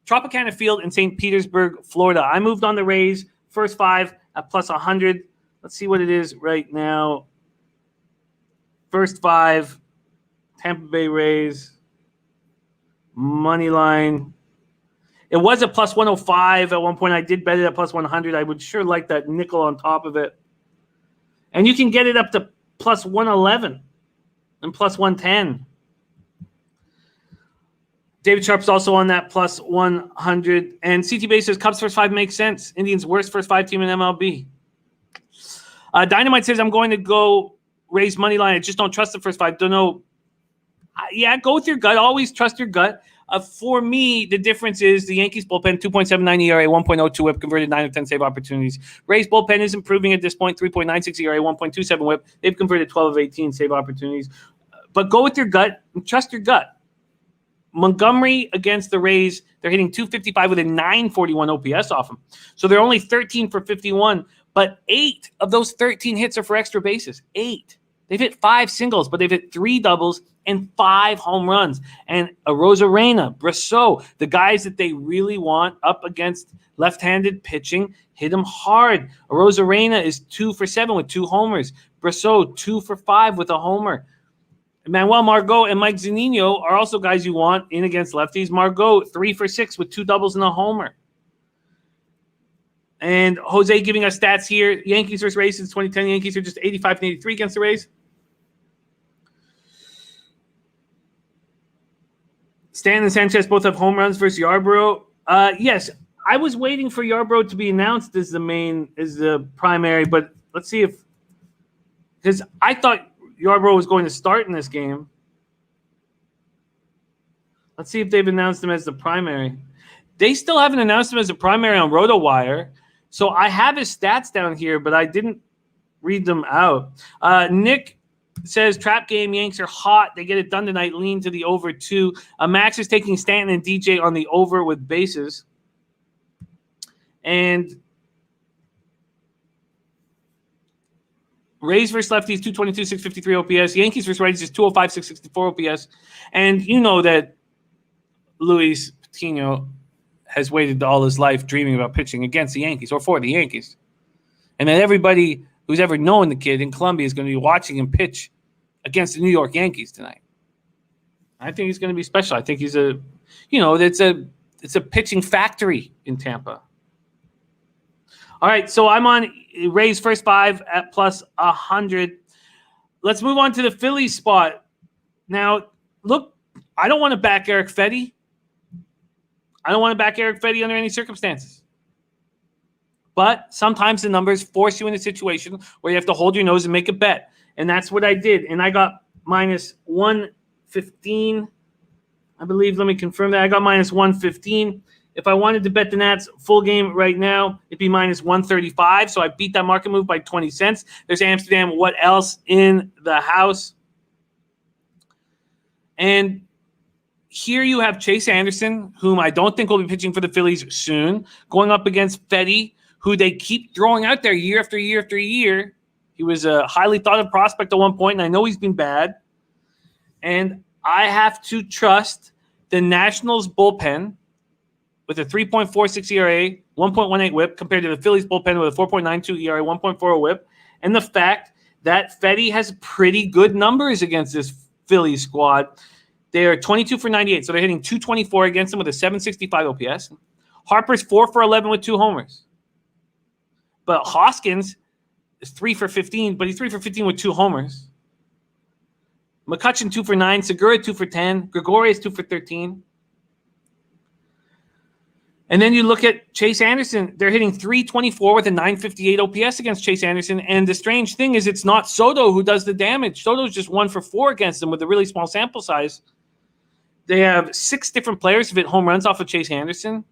Tropicana Field in St. Petersburg, Florida. I moved on the Rays, first 5 at plus 100. Let's see what it is right now. First 5, Tampa Bay Rays, money line. It was at plus 105 at one point. I did bet it at plus 100. I would sure like that nickel on top of it. And you can get it up to plus 111 and plus 110. David Sharp's also on that plus 100. And CT Base says Cubs first 5 makes sense. Indians worst first 5 team in MLB. Dynamite says I'm going to go raise money line. I just don't trust the first 5. Don't know. Yeah, go with your gut. Always trust your gut. For me, the difference is the Yankees bullpen, 2.79 ERA, 1.02 whip, converted 9 of 10 save opportunities. Rays bullpen is improving at this point, 3.96 ERA, 1.27 whip. They've converted 12 of 18 save opportunities. But go with your gut and trust your gut. Montgomery against the Rays, they're hitting 255 with a 941 OPS off them. So they're only 13 for 51, but 8 of those 13 hits are for extra bases. 8. They've hit 5 singles, but they've hit 3 doubles and 5 home runs. And Arozarena, Brosseau, the guys that they really want up against left-handed pitching, hit them hard. Arozarena is 2 for 7 with 2 homers. Brosseau, 2 for 5 with a homer. Manuel Margot and Mike Zunino are also guys you want in against lefties. Margot, 3 for 6 with 2 doubles and a homer. And Jose giving us stats here. Yankees versus Rays since 2010. Yankees are just 85 and 83 against the Rays. Stan and Sanchez both have home runs versus Yarbrough. Yes, I was waiting for Yarbrough to be announced as the primary, but let's see because I thought Yarbrough was going to start in this game. Let's see if they've announced him as the primary. They still haven't announced him as a primary on RotoWire, so I have his stats down here, but I didn't read them out. Nick says, trap game, Yanks are hot. They get it done tonight. Lean to the over 2. Max is taking Stanton and DJ on the over with bases. And Rays versus lefties, 222, 653 OPS. Yankees versus righties is 205, 664 OPS. And you know that Luis Patino has waited all his life dreaming about pitching against the Yankees or for the Yankees. And that everybody who's ever known the kid in Columbia is going to be watching him pitch against the New York Yankees tonight. I think he's going to be special. I think he's it's a pitching factory in Tampa. All right, so I'm on Rays first 5 at plus 100. Let's move on to the Phillies spot. Now, look, I don't want to back Eric Fetty. I don't want to back Eric Fetty under any circumstances. But sometimes the numbers force you in a situation where you have to hold your nose and make a bet. And that's what I did. And I got minus 115. I believe, let me confirm that. I got minus 115. If I wanted to bet the Nats full game right now, it'd be minus 135. So I beat that market move by 20 cents. There's Amsterdam. What else in the house? And here you have Chase Anderson, whom I don't think will be pitching for the Phillies soon, going up against Fetty, who they keep throwing out there year after year after year. He was a highly thought of prospect at one point, and I know he's been bad. And I have to trust the Nationals bullpen with a 3.46 ERA, 1.18 whip, compared to the Phillies bullpen with a 4.92 ERA, 1.40 whip, and the fact that Fetty has pretty good numbers against this Phillies squad. They are 22 for 98, so they're hitting 224 against them with a 765 OPS. Harper's 4 for 11 with 2 homers. But Hoskins is 3 for 15, but he's 3 for 15 with 2 homers. McCutchen 2 for 9, Segura 2 for 10, Gregorius 2 for 13. And then you look at Chase Anderson. They're hitting 324 with a 958 OPS against Chase Anderson. And the strange thing is it's not Soto who does the damage. Soto's just 1 for 4 against them with a really small sample size. They have 6 different players who hit home runs off of Chase Anderson.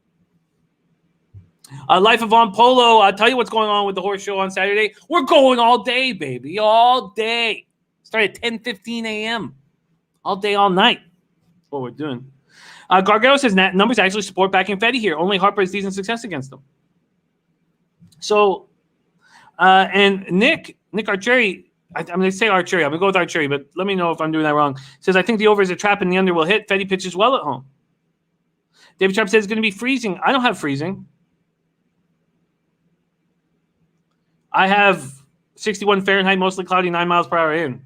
Life of On Polo, I'll tell you what's going on with the horse show on Saturday. We're going all day, baby, all day. Start at 10:15 a.m. All day, all night. That's what we're doing. Gargano says numbers actually support backing Fetty here. Only Harper has decent success against them. So, and Nick Archeri, I'm going to say Archeri. I'm going to go with Archeri, but let me know if I'm doing that wrong. Says, I think the over is a trap and the under will hit. Fetty pitches well at home. David Sharp says it's going to be freezing. I don't have freezing. I have 61 Fahrenheit, mostly cloudy, 9 miles per hour in.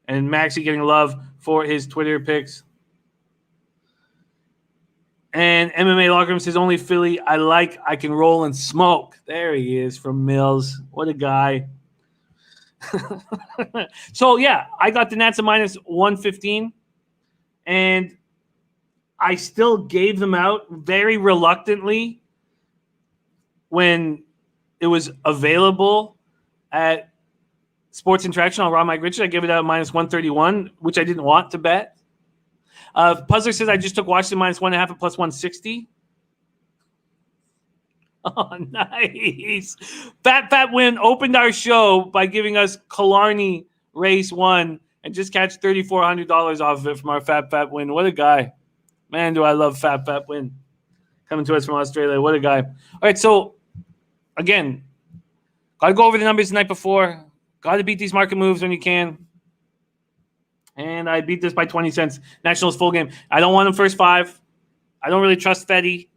And Maxie getting love for his Twitter picks. And MMA Locker Room says only Philly. I can roll and smoke. There he is from Mills. What a guy. So, yeah, I got the Nats at minus 115. And I still gave them out very reluctantly when it was available at Sports Interaction on Raw Mike Richard. I gave it out at minus 131, which I didn't want to bet. Puzzler says I just took Washington minus 1.5 at plus 160. Oh, nice. Fat Win opened our show by giving us Killarney race 1 and just catch $3,400 off of it from our Fat Win. What a guy. Man, do I love Fat Win. Coming to us from Australia. What a guy. All right, so, again, got to go over the numbers the night before. Got to beat these market moves when you can. And I beat this by 20 cents. Nationals full game. I don't want him first 5. I don't really trust Fetty.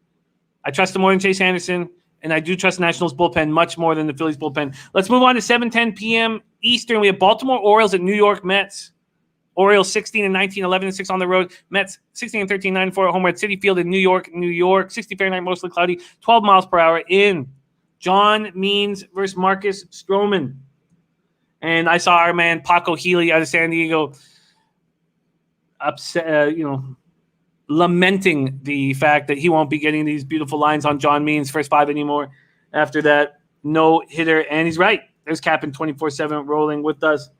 I trust him more than Chase Anderson. And I do trust Nationals bullpen much more than the Phillies bullpen. Let's move on to 7:10 p.m. Eastern. We have Baltimore Orioles at New York Mets. Orioles 16 and 19, 11 and 6 on the road. Mets 16 and 13, 9 and 4 at home at Citi Field in New York. 60 Fahrenheit, mostly cloudy, 12 miles per hour in. John Means versus Marcus Strowman. And I saw our man Paco Healy out of San Diego upset, lamenting the fact that he won't be getting these beautiful lines on John Means first five anymore after that no hitter. And he's right. There's Captain 24/7 rolling with us.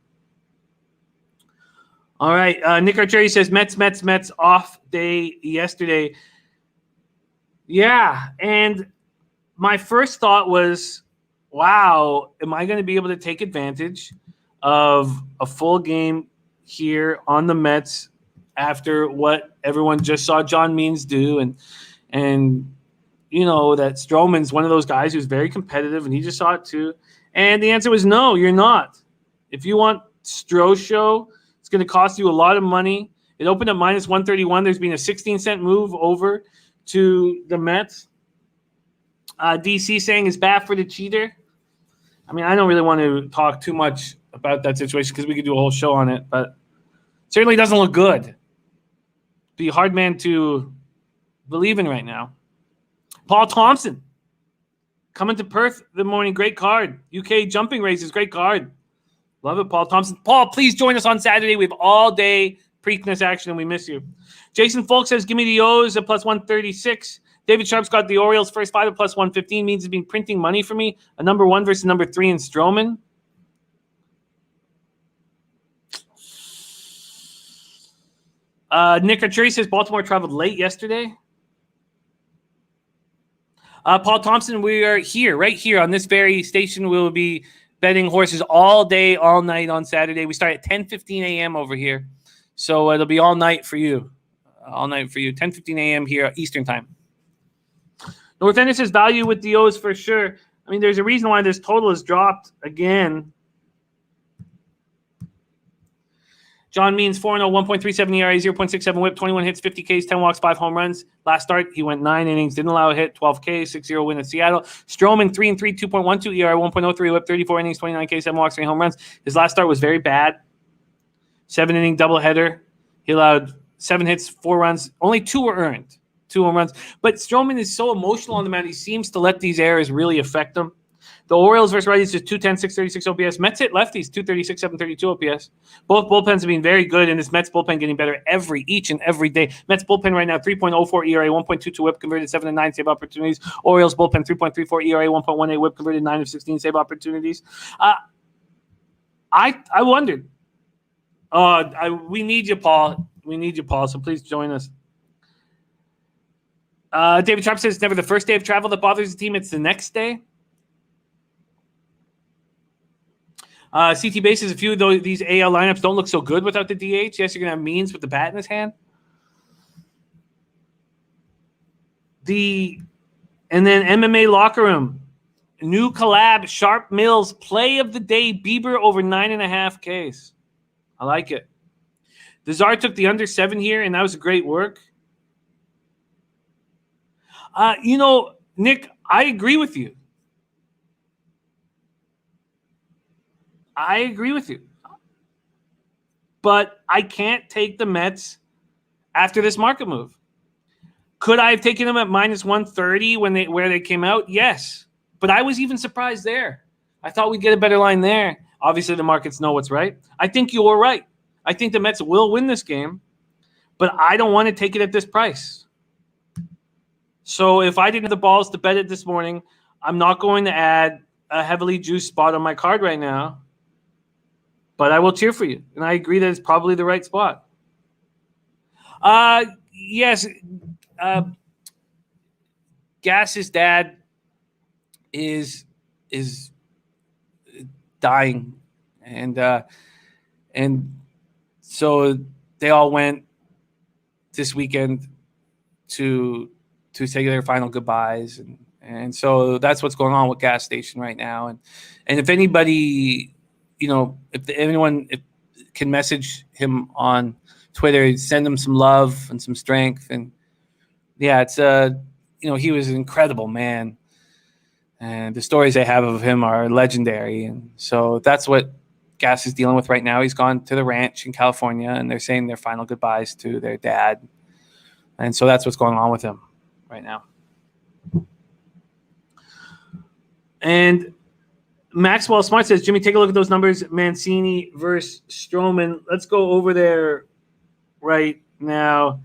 All right. Nick Archeri says Mets off day yesterday. Yeah. And my first thought was, wow, am I going to be able to take advantage of a full game here on the Mets after what everyone just saw John Means do? And that Strowman's one of those guys who's very competitive, and he just saw it too. And the answer was no, you're not. If you want Stroh show, it's going to cost you a lot of money. It opened at minus 131. There's been a 16-cent move over to the Mets. DC saying is bad for the cheater. I mean, I don't really want to talk too much about that situation because we could do a whole show on it, but it certainly doesn't look good. Be a hard man to believe in right now. Paul Thompson coming to Perth the morning. Great card. UK jumping races. Great card. Love it, Paul Thompson. Paul, please join us on Saturday. We have all day Preakness action, and we miss you. Jason Folk says, give me the O's at plus 136. David Sharp's got the Orioles first five at plus 115. Means he's been printing money for me. A number 1 versus number 3 in Strowman. Nick Archeri says Baltimore traveled late yesterday. Paul Thompson, we are here, right here on this very station. We will be betting horses all day, all night on Saturday. We start at 10:15 a.m. over here. So it'll be all night for you. 10:15 a.m. here, Eastern time. North End says value with the O's for sure. I mean, there's a reason why this total has dropped again. John Means 4-0, 1.37 ERA, 0.67 whip, 21 hits, 50 Ks, 10 walks, 5 home runs. Last start, he went 9 innings, didn't allow a hit, 12 Ks, 6-0 win at Seattle. Strowman 3-3, 2.12 ERA, 1.03 whip, 34 innings, 29 Ks, 7 walks, 3 home runs. His last start was very bad. 7-inning doubleheader. He allowed 7 hits, 4 runs. Only 2 were earned, 2 home runs. But Strowman is so emotional on the mound. He seems to let these errors really affect him. The Orioles versus righties is 210, 636 OPS. Mets hit lefties, 236, 732 OPS. Both bullpens have been very good, and this Mets bullpen getting better each and every day. Mets bullpen right now, 3.04 ERA, 1.22 whip, converted 7 of 9 save opportunities. Orioles bullpen, 3.34 ERA, 1.18 whip, converted 9 of 16 save opportunities. I wondered. We need you, Paul. So please join us. David Sharp says it's never the first day of travel that bothers the team. It's the next day. CT bases, a few of these AL lineups don't look so good without the DH. Yes, you're going to have Means with the bat in his hand. And then MMA locker room. New collab, Sharp Mills, play of the day, Bieber over 9.5 Ks. I like it. The Czar took the under 7 here, and that was a great work. Nick, I agree with you. But I can't take the Mets after this market move. Could I have taken them at minus 130 where they came out? Yes. But I was even surprised there. I thought we'd get a better line there. Obviously, the markets know what's right. I think you were right. I think the Mets will win this game, but I don't want to take it at this price. So if I didn't have the balls to bet it this morning, I'm not going to add a heavily juiced spot on my card right now. But I will cheer for you, and I agree that it's probably the right spot. Yes, Gas's dad is dying, and so they all went this weekend to say their final goodbyes, and so that's what's going on with Gas Station right now. And if anybody, if anyone can message him on Twitter, send him some love and some strength. And yeah, it's he was an incredible man, and the stories they have of him are legendary. And so that's what Gas is dealing with right now. He's gone to the ranch in California, and they're saying their final goodbyes to their dad. And so that's what's going on with him right now. And Maxwell Smart says, Jimmy, take a look at those numbers. Mancini versus Strowman. Let's go over there right now.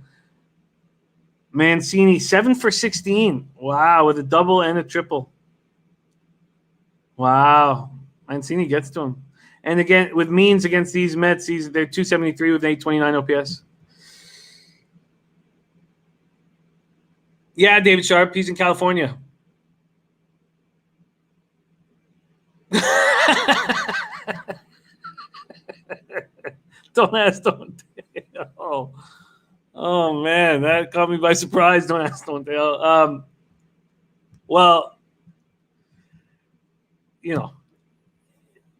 Mancini, 7 for 16. Wow, with a double and a triple. Wow. Mancini gets to him. And again, with Means against these Mets, they're 273 with 829 OPS. Yeah, David Sharp, he's in California. Don't ask, don't tell. Oh, man, that caught me by surprise. Don't ask, don't tell. Well, you know,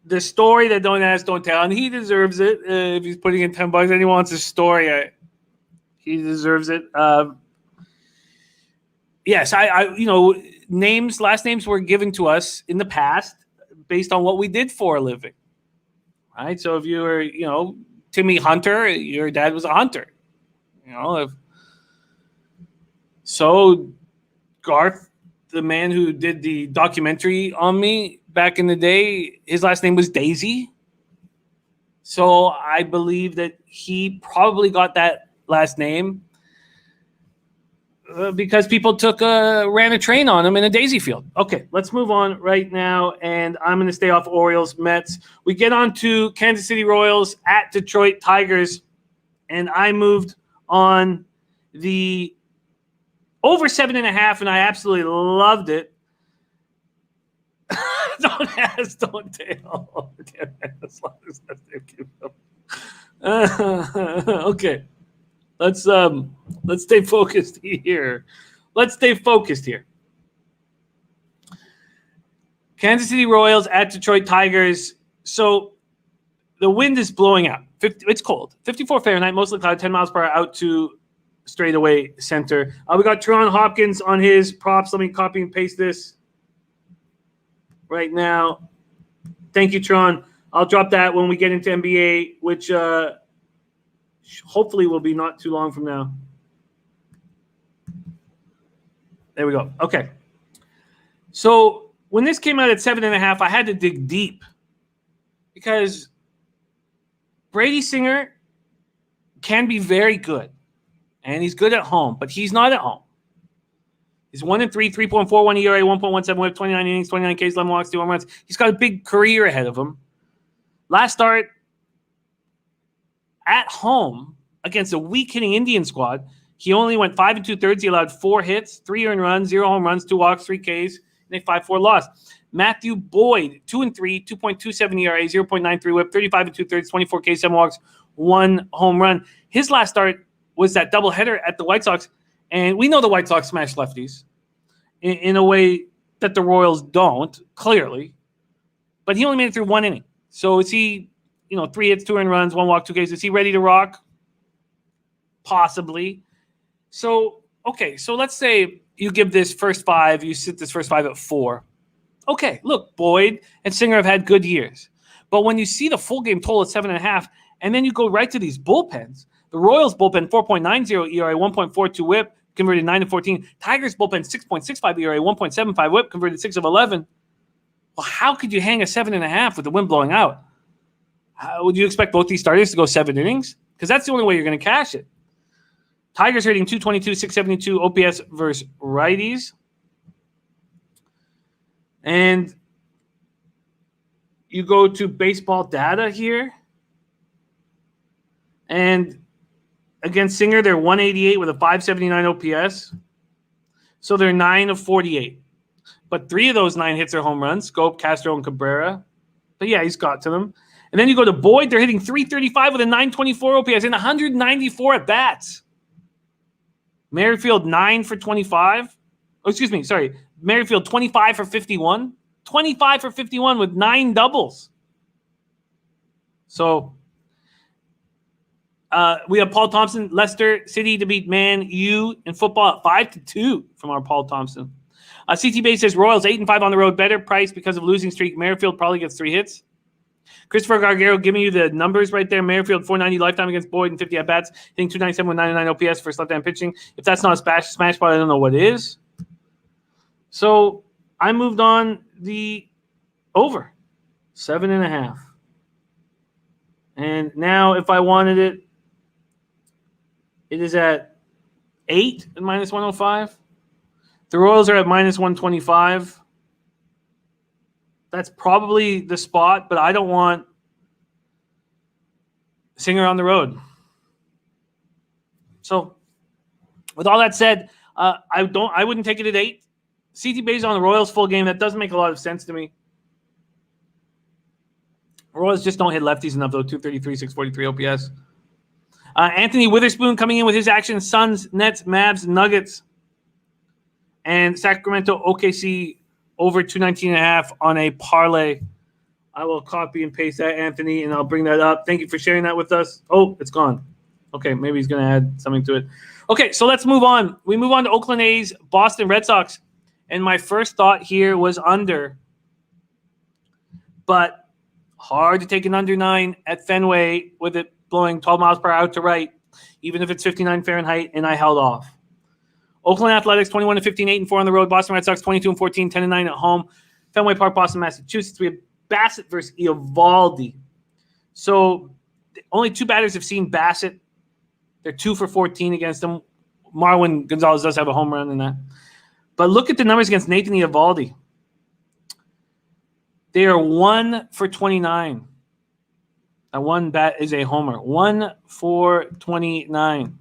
the story that don't ask, don't tell, and he deserves it. If he's putting in $10 and he wants a story, he deserves it. Yes, last names were given to us in the past based on what we did for a living, right? So if you were, Timmy Hunter, your dad was a hunter, So Garth, the man who did the documentary on me back in the day, his last name was Daisy. So I believe that he probably got that last name because people ran a train on him in a daisy field. Okay, let's move on right now, and I'm going to stay off Orioles, Mets. We get on to Kansas City Royals at Detroit Tigers, and I moved on the over 7.5, and I absolutely loved it. Don't ask, don't tell. Okay. Let's stay focused here. Kansas City Royals at Detroit Tigers. So the wind is blowing out. It's cold. 54 Fahrenheit, mostly cloudy, 10 miles per hour out to straightaway center. We got Teron Hopkins on his props. Let me copy and paste this right now. Thank you, Teron. I'll drop that when we get into NBA, which hopefully will be not too long from now. There we go. Okay. So when this came out at 7.5, I had to dig deep because Brady Singer can be very good, and he's good at home, but he's not at home. He's 1-3, 3.41 ERA, 1.17 WHIP, 29 innings, 29 Ks, 11 walks, 2 home runs. He's got a big career ahead of him. Last start at home against a weak hitting Indian squad, he only went 5 2/3. He allowed 4 hits, 3 earned runs, 0 home runs, 2 walks, 3 Ks, and a 5-4 loss. Matthew Boyd, 2-3, 2.27 ERA, 0.93 WHIP, 35 2/3, 24 Ks, 7 walks, 1 home run. His last start was that doubleheader at the White Sox, and we know the White Sox smash lefties in a way that the Royals don't, clearly. But he only made it through 1 inning. So is he, 3 hits, 2 earned runs, 1 walk, 2 Ks? Is he ready to rock? Possibly. So, okay, so let's say you give this first 5, you sit this first 5 at 4. Okay, look, Boyd and Singer have had good years. But when you see the full game total at 7.5, and then you go right to these bullpens, the Royals bullpen 4.90 ERA, 1.42 WHIP, converted 9 of 14. Tigers bullpen 6.65 ERA, 1.75 WHIP, converted 6 of 11. Well, how could you hang a 7.5 with the wind blowing out? Would you expect both these starters to go 7 innings? Because that's the only way you're going to cash it. Tigers rating 222, 672 OPS versus righties. And you go to baseball data here. And against Singer, they're 188 with a 579 OPS. So they're 9 of 48. But 3 of those 9 hits are home runs. Scope, Castro, and Cabrera. But yeah, he's got to them. And then you go to Boyd. They're hitting 335 with a 924 OPS and 194 at bats. Merrifield 9 for 25. Oh, excuse me. Sorry. Merrifield 25 for 51. 25 for 51 with 9 doubles. So we have Paul Thompson, Leicester City to beat Man U in football at 5-2 from our Paul Thompson. CT Bay says Royals 8-5 on the road, better price because of losing streak. Merrifield probably gets 3 hits. Christopher Gargaro giving you the numbers right there. Merrifield 490 lifetime against Boyd and 50 at bats, hitting 297 with 99 OPS for left-hand pitching. If that's not a smash spot, I don't know what is. So I moved on the over 7.5. And now if I wanted it It is at 8 and minus 105. The Royals are at minus 125. That's probably the spot, but I don't want Singer on the road. So, with all that said, I wouldn't take it at 8. CT Bayes on the Royals full game. That doesn't make a lot of sense to me. Royals just don't hit lefties enough, though. 233, 643 OPS. Anthony Witherspoon coming in with his action. Suns, Nets, Mavs, Nuggets. And Sacramento, OKC over 219.5 on a parlay. I will copy and paste that, Anthony, and I'll bring that up. Thank you for sharing that with us. Oh, it's gone. Okay, maybe he's going to add something to it. Okay, so let's move on. We move on to Oakland A's, Boston Red Sox. And my first thought here was under. But hard to take an under 9 at Fenway with it blowing 12 miles per hour to right, even if it's 59 Fahrenheit, and I held off. Oakland Athletics 21-15, 8-4 on the road. Boston Red Sox 22-14, 10-9 at home. Fenway Park, Boston, Massachusetts. We have Bassett versus Eovaldi. So only 2 batters have seen Bassett. They're 2 for 14 against him. Marwin Gonzalez does have a home run in that. But look at the numbers against Nathan Eovaldi. They are 1 for 29. That one bat is a homer. 1 for 29.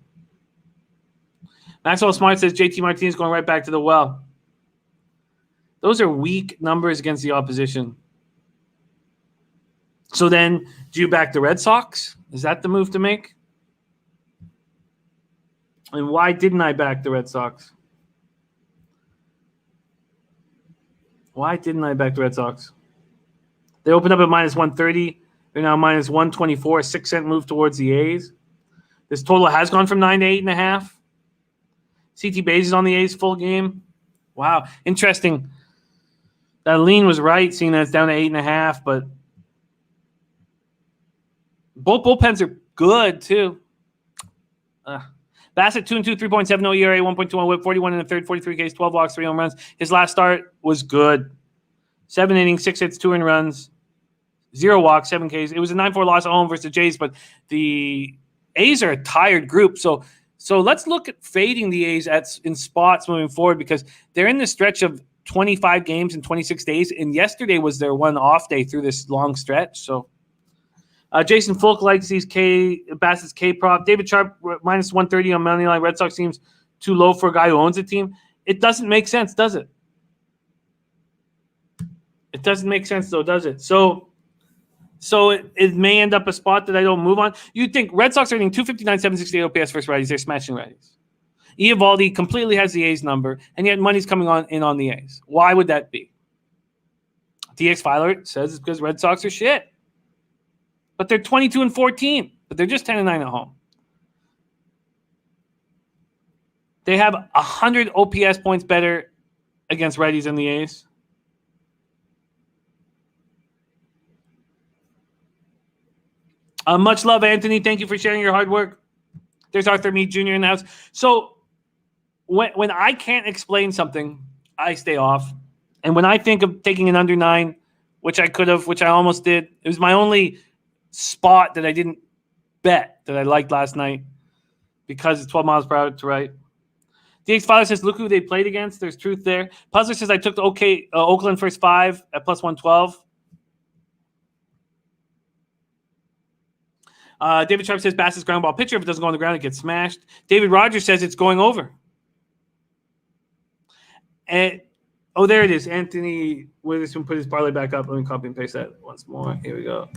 Maxwell Smart says JT Martinez going right back to the well. Those are weak numbers against the opposition. So then, do you back the Red Sox? Is that the move to make? And why didn't I back the Red Sox? Why didn't I back the Red Sox? They opened up at minus 130. They're now minus 124, a 6-cent move towards the A's. This total has gone from 9 to 8.5. CT Bayes is on the A's full game. Wow, interesting. That lean was right, seeing that it's down to 8.5, but both bullpens are good, too. Bassett 2-2, 3.70 ERA, 1.21 WHIP, 41 in the third, 43 Ks, 12 walks, 3 home runs. His last start was good. 7 innings, 6 hits, 2 earned runs, 0 walks, 7 Ks. It was a 9-4 loss at home versus the Jays, but the A's are a tired group. So let's look at fading the A's in spots moving forward because they're in this stretch of 25 games in 26 days, and yesterday was their one off day through this long stretch. So Jason Fulk likes these Bassett's K prop. David Sharp minus 130 on money line. Red Sox seems too low for a guy who owns a team. It doesn't make sense, does it? It doesn't make sense, though, does it? So it may end up a spot that I don't move on. You'd think Red Sox are hitting 259, 768 OPS versus righties. They're smashing righties. Eovaldi completely has the A's number, and yet money's coming in on the A's. Why would that be? DX Filer says it's because Red Sox are shit. But they're 22-14, but they're just 10-9 at home. They have 100 OPS points better against righties than the A's. Much love, Anthony. Thank you for sharing your hard work. There's Arthur Meade Jr. in the house. So when I can't explain something, I stay off. And when I think of taking an under 9, which I could have, which I almost did, it was my only spot that I didn't bet that I liked last night because it's 12 miles per hour to right. DX Father says, look who they played against. There's truth there. Puzzler says, I took the Oakland first 5 at plus 112. David Sharp says Bass is ground ball pitcher. If it doesn't go on the ground, it gets smashed. David Rogers says it's going over. And there it is. Anthony Witherspoon put his parlay back up. Let me copy and paste that once more. Here we go.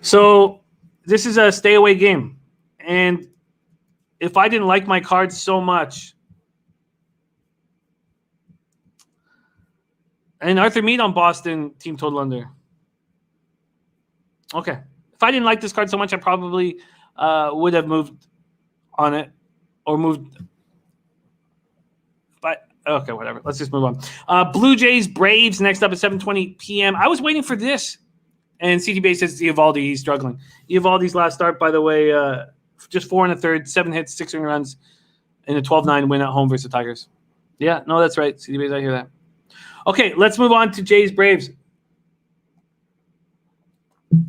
So this is a stay away game. And if I didn't like my cards so much, and Arthur Meade on Boston team total under. Okay. If I didn't like this card so much, I probably would have moved on it or moved. But okay, whatever. Let's just move on. Blue Jays, Braves next up at 7:20 p.m. I was waiting for this, and CT Bay says Eovaldi. He's struggling. Eovaldi's last start, by the way, just 4 1/3, 7 hits, 6 earned runs, in a 12-9 win at home versus the Tigers. Yeah, no, that's right. CT Bay, I hear that. Okay, let's move on to Jays, Braves.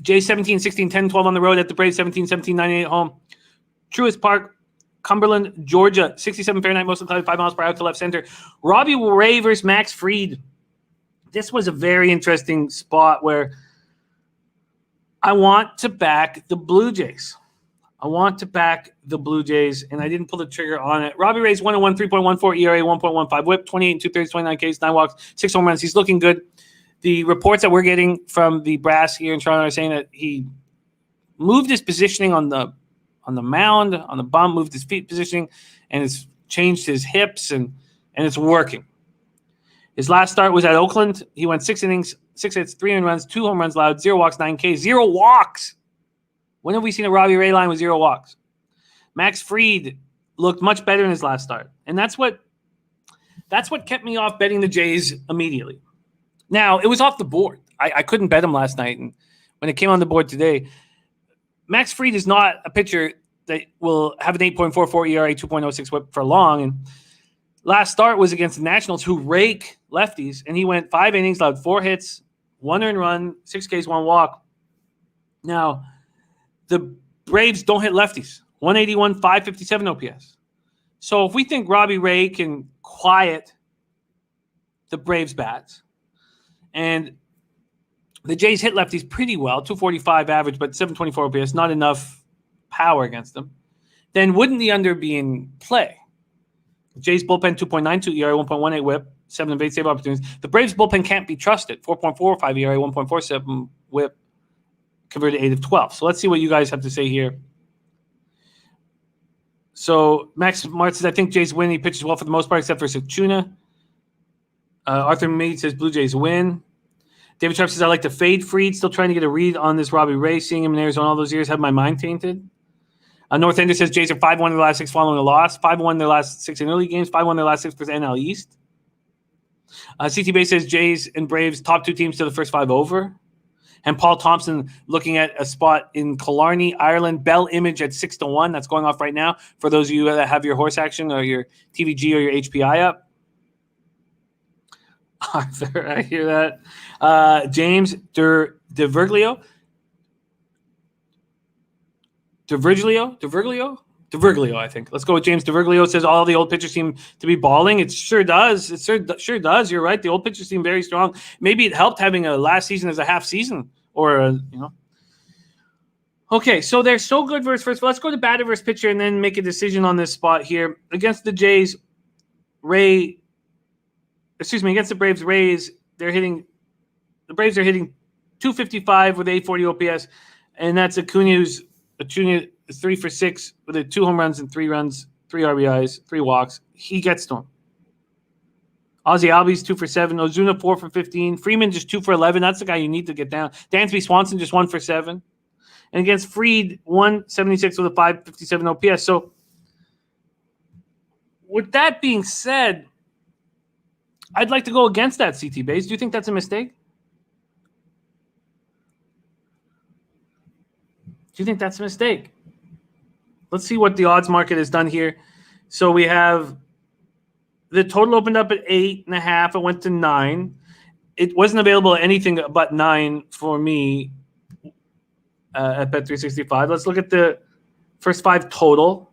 Jays 17, 16, 10, 12 on the road at the Braves, 17, 17, 9, 8 at home. Truist Park, Cumberland, Georgia. 67 Fahrenheit, mostly cloudy, 5 miles per hour to left center. Robbie Ray versus Max Fried. This was a very interesting spot where I want to back the Blue Jays. and I didn't pull the trigger on it. Robbie Ray's 1-1, 3.14 ERA, 1.15 WHIP, 28 2/3, 29 Ks, 9 walks, 6 home runs. He's looking good. The reports that we're getting from the brass here in Toronto are saying that he moved his positioning on the mound, on the bump, moved his feet positioning, and has changed his hips, and it's working. His last start was at Oakland. He went 6 innings, 6 hits, 3 runs, 2 home runs allowed, 0 walks, 9 Ks, 0 walks. When have we seen a Robbie Ray line with 0 walks? Max Fried looked much better in his last start, and that's what kept me off betting the Jays immediately. Now, it was off the board. I couldn't bet him last night, and when it came on the board today, Max Fried is not a pitcher that will have an 8.44 ERA, 2.06 WHIP for long, and last start was against the Nationals, who rake lefties, and he went 5 innings, allowed 4 hits, 1 earned run, 6 Ks, 1 walk. Now, the Braves don't hit lefties. 181, 557 OPS. So if we think Robbie Ray can quiet the Braves bats, and the Jays hit lefties pretty well, 245 average, but 724 OPS, not enough power against them, then wouldn't the under be in play? Jays bullpen 2.92 ERA, 1.18 WHIP, 7 base save opportunities. The Braves bullpen can't be trusted. 4.45 ERA, 1.47 WHIP, converted 8 of 12. So let's see what you guys have to say here. So Max Mart says, I think Jays win. He pitches well for the most part, except for Sachuna. Arthur Meade says Blue Jays win. David Sharp says, I like to fade Fried. Still trying to get a read on this Robbie Ray. Seeing him in Arizona all those years had my mind tainted. North Ender says Jays are 5-1 in their last 6 following a loss. 5-1 in their last 6 in early games. 5-1 in their last 6 for the NL East. CT Bay says Jays and Braves top 2 teams to the first 5 over. And Paul Thompson looking at a spot in Killarney, Ireland. Bell Image at 6-1. That's going off right now for those of you that have your horse action or your TVG or your HPI up. Arthur, I hear that. James DeVirgilio, I think. Let's go with James DeVirgilio. Says all the old pitchers seem to be balling. It sure does. Sure does. You're right. The old pitchers seem very strong. Maybe it helped having a last season as a half season, or Okay, so they're so good versus first. Let's go to batter versus pitcher and then make a decision on this spot here against the Jays. Against the Braves, Rays, the Braves are hitting 255 with 840 OPS, and that's Acuna is 3 for 6 with 2 home runs and 3 runs, 3 RBIs, 3 walks. He gets to him. Ozzie Albies 2 for 7, Ozuna 4 for 15, Freeman just 2 for 11. That's the guy you need to get down. Dansby Swanson just 1 for 7, and against Fried 176 with a 557 OPS. So, with that being said, I'd like to go against that, CT Base. Do you think that's a mistake? Do you think that's a mistake? Let's see what the odds market has done here. So we have the total opened up at 8.5. It went to 9. It wasn't available at anything but 9 for me at Bet365. Let's look at the first 5 total.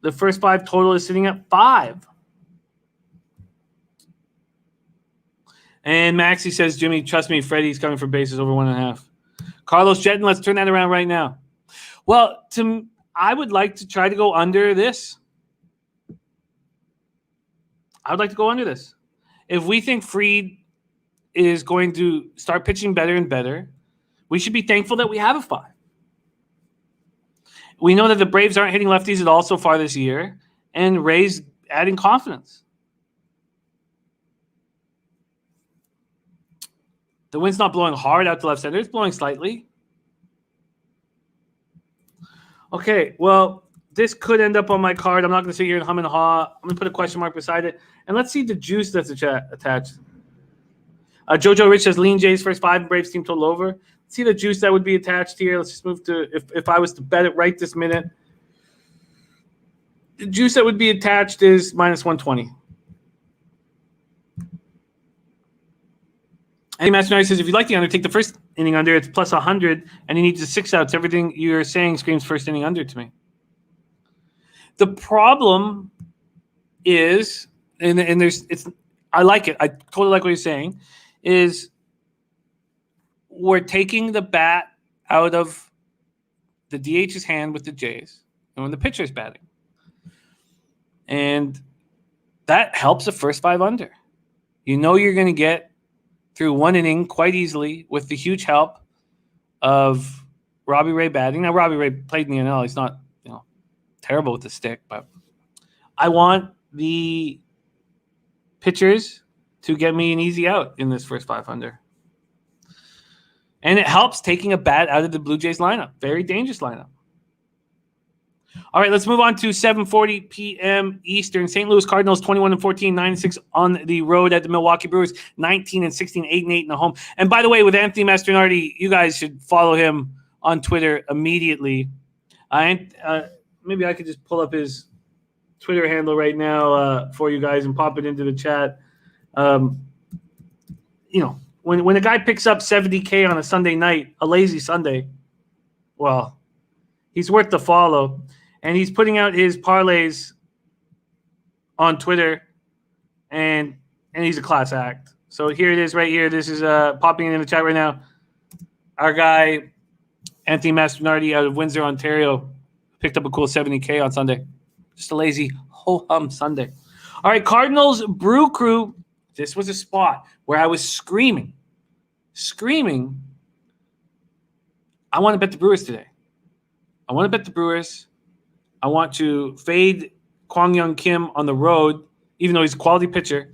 The first 5 total is sitting at 5. And Maxie says, Jimmy, trust me, Freddie's coming for bases over 1.5. Carlos Jetton, let's turn that around right now. Well, I would like to try to go under this. I would like to go under this. If we think Fried is going to start pitching better and better, we should be thankful that we have a 5. We know that the Braves aren't hitting lefties at all so far this year, and Ray's adding confidence. The wind's not blowing hard out to left center. It's blowing slightly. Okay, well, this could end up on my card. I'm not going to sit here and hum and haw. I'm going to put a question mark beside it. And let's see the juice that's attached. Jojo Rich says, lean Jays first 5, Braves team total over. Let's see the juice that would be attached here. Let's just move to, if I was to bet it right this minute. The juice that would be attached is minus 120. Andy Master says, if you like the under, take the first inning under. It's plus 100, and he needs the 6 outs. Everything you're saying screams first inning under to me. The problem is, and I like it. I totally like what you're saying, is we're taking the bat out of the DH's hand with the Jays, and when the pitcher's batting. And that helps the first 5 under. You know you're going to get through 1 inning quite easily with the huge help of Robbie Ray batting. Now, Robbie Ray played in the NL. He's not, terrible with the stick, but I want the pitchers to get me an easy out in this first 5 under. And it helps taking a bat out of the Blue Jays lineup. Very dangerous lineup. All right, let's move on to 7:40 p.m. Eastern. St. Louis Cardinals 21-14, 9-6 on the road at the Milwaukee Brewers, 19-16, 8-8 in the home. And by the way, with Anthony Mastronardi, you guys should follow him on Twitter immediately. Maybe I could just pull up his Twitter handle right now for you guys and pop it into the chat. When a guy picks up 70K on a Sunday night, a lazy Sunday, well, he's worth the follow. And he's putting out his parlays on Twitter, and he's a class act. So here it is right here. This is popping in the chat right now. Our guy, Anthony Mastronardi out of Windsor, Ontario, picked up a cool 70K on Sunday. Just a lazy ho-hum Sunday. All right, Cardinals Brew Crew. This was a spot where I was screaming. I want to bet the Brewers today. I want to bet the Brewers. I want to fade Kwang Young Kim on the road, even though he's a quality pitcher.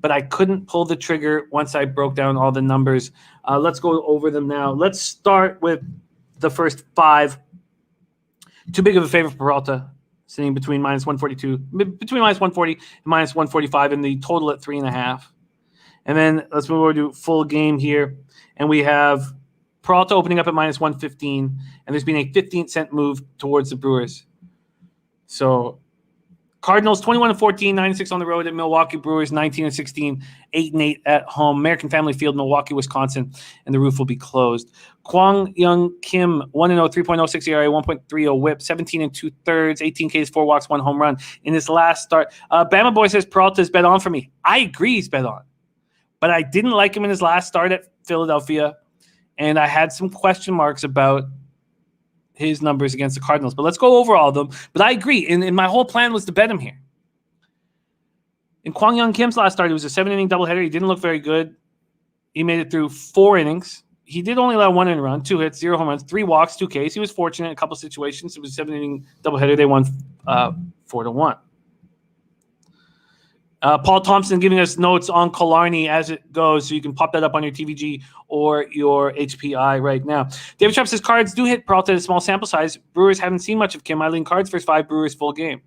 But I couldn't pull the trigger once I broke down all the numbers. Let's go over them now. Let's start with the first 5. Too big of a favor for Peralta, sitting between minus 142, between minus 140 and minus 145, and the total at 3.5. And then let's move over to full game here. And we have Peralta opening up at minus 115, and there's been a 15-cent move towards the Brewers. So Cardinals 21-14, 9-6 on the road at Milwaukee. Brewers 19-16, 8-8 at home. American Family Field, Milwaukee, Wisconsin, and the roof will be closed. Kwang Young Kim 1-0, 3.06 ERA, 1.30 WHIP, 17 2/3, 18 Ks, 4 walks, 1 home run in his last start. Bama Boy says Peralta's bet on for me. I agree he's bet on, but I didn't like him in his last start at Philadelphia, and I had some question marks about his numbers against the Cardinals. But let's go over all of them. But I agree. And my whole plan was to bet him here. In Kwang Young Kim's last start, it was a 7-inning doubleheader. He didn't look very good. He made it through 4 innings. He did only allow 1 run, 2 hits, 0 home runs, 3 walks, 2 Ks. He was fortunate in a couple situations. It was a 7-inning doubleheader. They won 4-1. Paul Thompson giving us notes on Killarney as it goes, so you can pop that up on your TVG or your HPI right now. David Sharp says Cards do hit Peralta at a small sample size. Brewers haven't seen much of Kim. I lean Cards first 5, Brewers full game.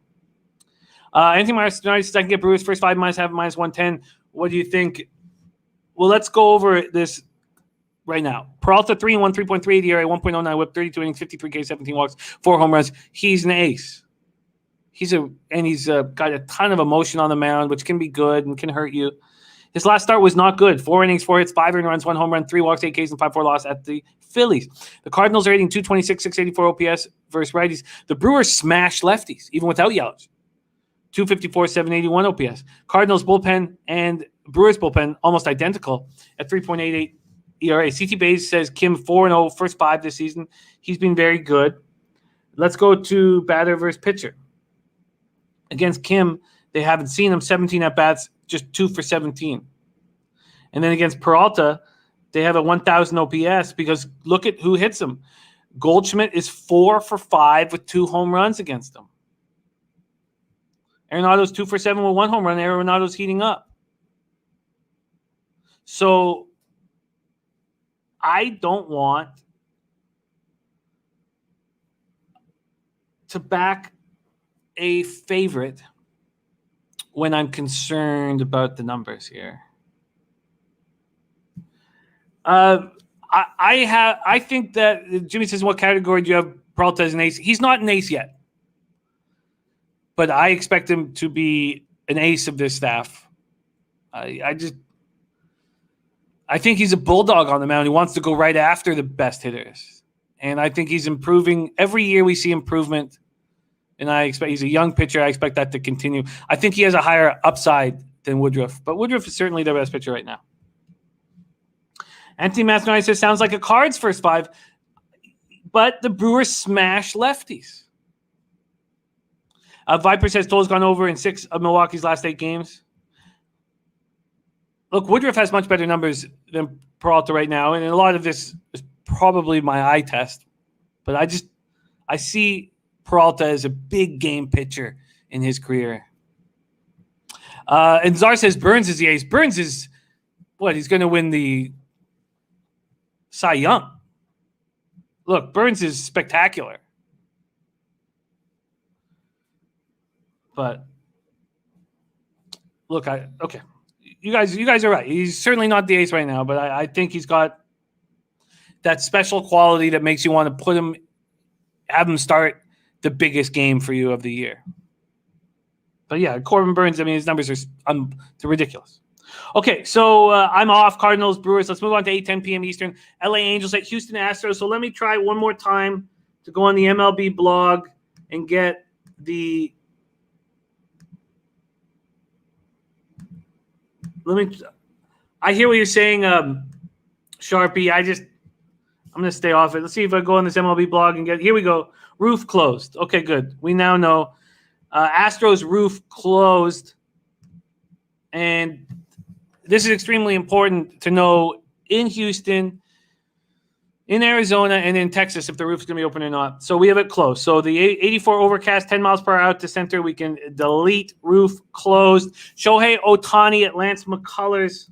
Anything minus tonight, I can get Brewers first 5, minus half, minus 110. What do you think? Well, let's go over this right now. Peralta 3-1, 3.38 ERA, 1.09 WHIP, 32 innings, 53 K, 17 walks, 4 home runs. He's an ace. He's got a ton of emotion on the mound, which can be good and can hurt you. His last start was not good. 4 innings, 4 hits, 5 earned runs, 1 home run, 3 walks, 8 Ks, and 5-4 loss at the Phillies. The Cardinals are hitting 226, 684 OPS versus righties. The Brewers smashed lefties, even without Yelich. 254, 781 OPS. Cardinals bullpen and Brewers bullpen almost identical at 3.88 ERA. CT Bays says Kim 4-0, first 5 this season. He's been very good. Let's go to batter versus pitcher. Against Kim, they haven't seen him. 17 at-bats, just 2 for 17. And then against Peralta, they have a 1,000 OPS because look at who hits him. Goldschmidt is 4 for 5 with 2 home runs against him. Arenado's 2 for 7 with 1 home run. Arenado's heating up. So I don't want to back a favorite when I'm concerned about the numbers here. I think that Jimmy says, what category do you have Peralta as an ace? He's not an ace yet, but I expect him to be an ace of this staff. I I think he's a bulldog on the mound. He wants to go right after the best hitters. And I think he's improving. Every year we see improvement. And I expect he's a young pitcher. I expect that to continue. I think he has a higher upside than Woodruff. But Woodruff is certainly the best pitcher right now. Anthony Masconi says, sounds like a Cards first 5. But the Brewers smash lefties. Viper says total's gone over in 6 of Milwaukee's last 8 games. Look, Woodruff has much better numbers than Peralta right now, and a lot of this is probably my eye test. But I see Peralta as a big game pitcher in his career. And Czar says Burns is the ace. Burns is what? He's going to win the Cy Young. Look, Burns is spectacular. But look, okay. You guys are right. He's certainly not the ace right now, but I think he's got that special quality that makes you want to have him start the biggest game for you of the year. But yeah, Corbin Burns, I mean, his numbers are they're ridiculous. Okay, so I'm off. Cardinals, Brewers. Let's move on to 8:10 p.m. Eastern. LA Angels at Houston Astros. So let me try one more time to go on the MLB blog and get the I hear what you're saying, Sharpie. I'm going to stay off it. Let's see if I go on this MLB blog and here we go. Roof closed. Okay, good. We now know Astros roof closed. And this is extremely important to know in Houston, in Arizona, and in Texas if the roof is going to be open or not. So we have it closed. So the 84 overcast, 10 miles per hour out to center. We can delete roof closed. Shohei Ohtani at Lance McCullers.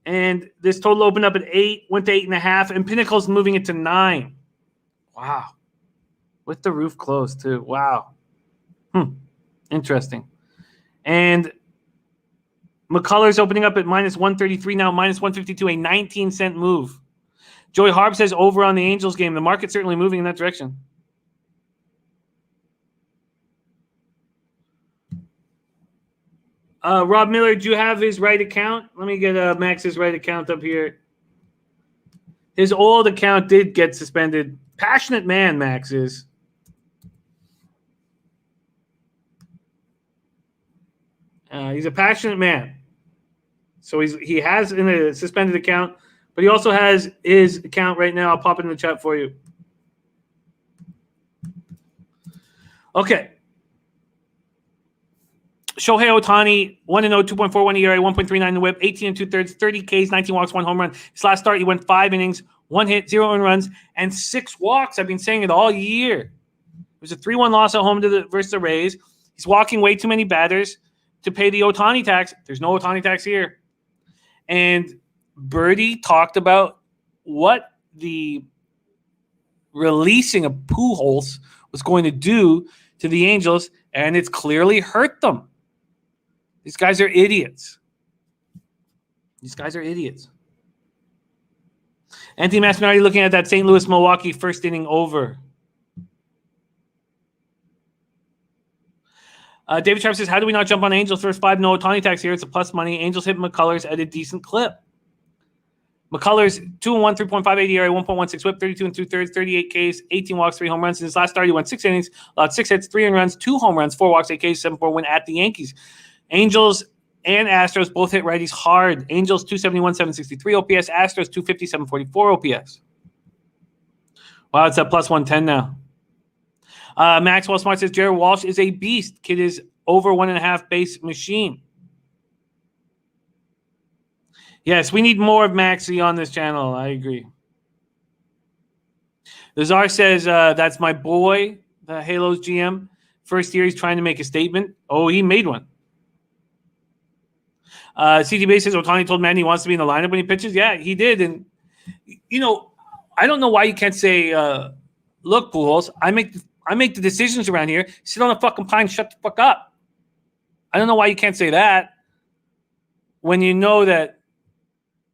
And this total opened up at 8, went to 8.5, and Pinnacle's moving it to 9. Wow. With the roof closed, too. Wow. Interesting. And McCullers opening up at minus 133, now minus 152, a 19-cent move. Joey Harb says over on the Angels game. The market's certainly moving in that direction. Rob Miller, do you have his right account? Let me get Max's right account up here. His old account did get suspended. Passionate man, Max is. He's a passionate man. So he has in a suspended account. But he also has his account right now. I'll pop it in the chat for you. Okay. Shohei Ohtani, 1-0, 2.41 ERA, 1.39 in the whip, 18 2/3, 30 Ks, 19 walks, 1 home run. His last start, he went 5 innings, 1 hit, 0 earned runs, and 6 walks. I've been saying it all year. It was a 3-1 loss at home versus the Rays. He's walking way too many batters to pay the Ohtani tax. There's no Ohtani tax here. And Birdie talked about what the releasing of Pujols was going to do to the Angels, and it's clearly hurt them. These guys are idiots. Anthony Mastinardi looking at that St. Louis-Milwaukee first inning over. David Sharp says, how do we not jump on Angels first 5? No Ohtani tax here. It's a plus money. Angels hit McCullers at a decent clip. McCullers, 2-1, 3.58 ERA, 1.16 whip, 32 2/3, 38 Ks, 18 walks, 3 home runs. In his last start, he went 6 innings, allowed 6 hits, 3 earned runs, 2 home runs, 4 walks, 8 Ks, 7-4 win at the Yankees. Angels and Astros both hit righties hard. Angels 271, 763 OPS. Astros 250, 744 OPS. Wow, it's at plus 110 now. Maxwell Smart says Jared Walsh is a beast. Kid is over 1.5 base machine. Yes, we need more of Maxie on this channel. I agree. The Czar says, that's my boy, the Halos GM. First year, he's trying to make a statement. Oh, he made one. CT Base says, Ohtani told Manny he wants to be in the lineup when he pitches. Yeah, he did. And, I don't know why you can't say, look, Pujols, I make the decisions around here. Sit on a fucking pine, shut the fuck up. I don't know why you can't say that when you know that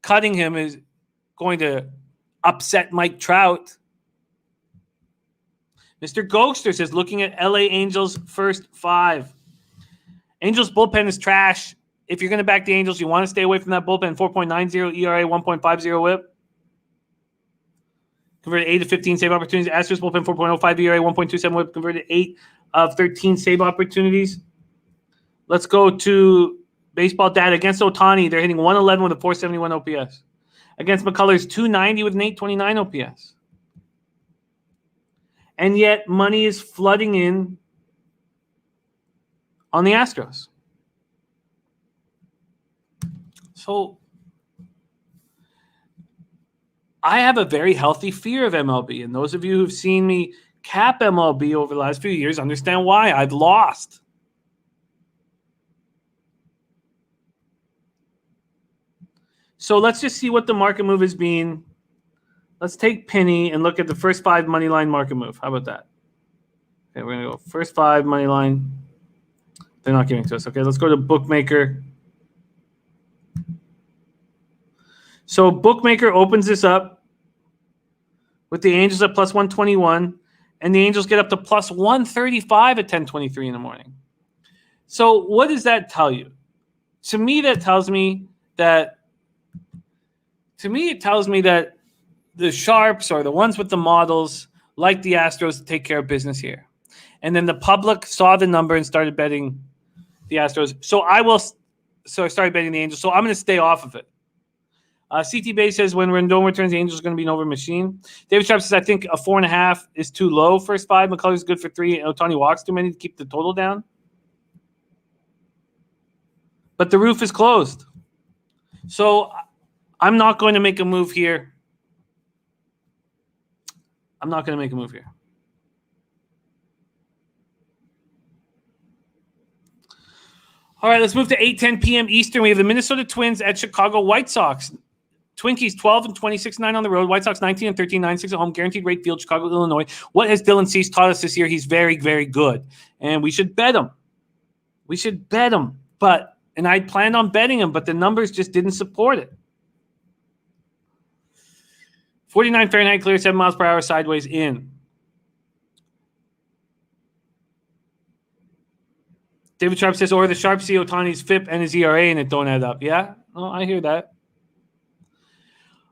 cutting him is going to upset Mike Trout. Mr. Ghoster says, looking at LA Angels first 5. Angels bullpen is trash. if you're going to back the Angels, you want to stay away from that bullpen. 4.90 ERA, 1.50 whip. Converted 8 of 15 save opportunities. Astros bullpen 4.05 ERA, 1.27 whip. Converted 8 of 13 save opportunities. Let's go to baseball data. Against Ohtani, they're hitting 111 with a 471 OPS. Against McCullers, 290 with an 829 OPS. And yet money is flooding in on the Astros. So I have a very healthy fear of MLB. And those of you who've seen me cap MLB over the last few years understand why. I've lost. So let's just see what the market move has been. Let's take Penny and look at the first 5 money line market move. How about that? Okay, we're going to go first 5 money line. They're not giving it to us. Okay, let's go to Bookmaker. So Bookmaker opens this up with the Angels at plus 121, and the Angels get up to plus 135 at 10:23 in the morning. So what does that tell you? To me, that tells me that the sharps or the ones with the models like the Astros to take care of business here. And then the public saw the number and started betting the Astros. So I started betting the Angels. So I'm going to stay off of it. CT Bay says when Rendon returns, the Angels are going to be an over machine. David Sharp says I think a 4.5 is too low. First 5, McCullers good for 3, and Ohtani walks too many to keep the total down. But the roof is closed. So I'm not going to make a move here. All right, let's move to 8:10 p.m. Eastern. We have the Minnesota Twins at Chicago White Sox. Twinkies 12 and 26-9 on the road. White Sox 19 and 13, 9-6 at home. Guaranteed rate field, Chicago, Illinois. What has Dylan Cease taught us this year? He's very, very good. And we should bet him. And I planned on betting him, but the numbers just didn't support it. 49 Fahrenheit clear, 7 miles per hour sideways in. David Sharp says, or the Sharp see Ohtani's FIP and his ERA and it don't add up. Yeah, oh, I hear that.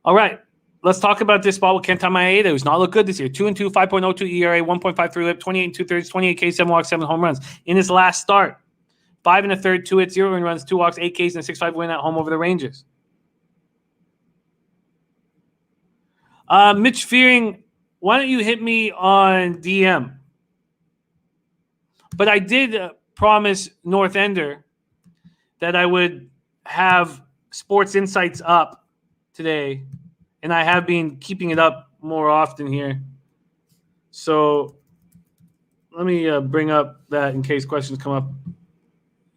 All right, let's talk about this spot with Kenta Maeda, who's not looked good this year. 2-2, 5.02 ERA, 1.53 whip, 28 2/3, 28 Ks, 7 walks, 7 home runs. In his last start, 5 1/3, 2 hits, 0 runs, 2 walks, 8 Ks, and a 6-5 win at home over the Rangers. Mitch Fearing, why don't you hit me on DM? But I did promise North Ender that I would have Sports Insights up today, and I have been keeping it up more often here. So let me bring up that in case questions come up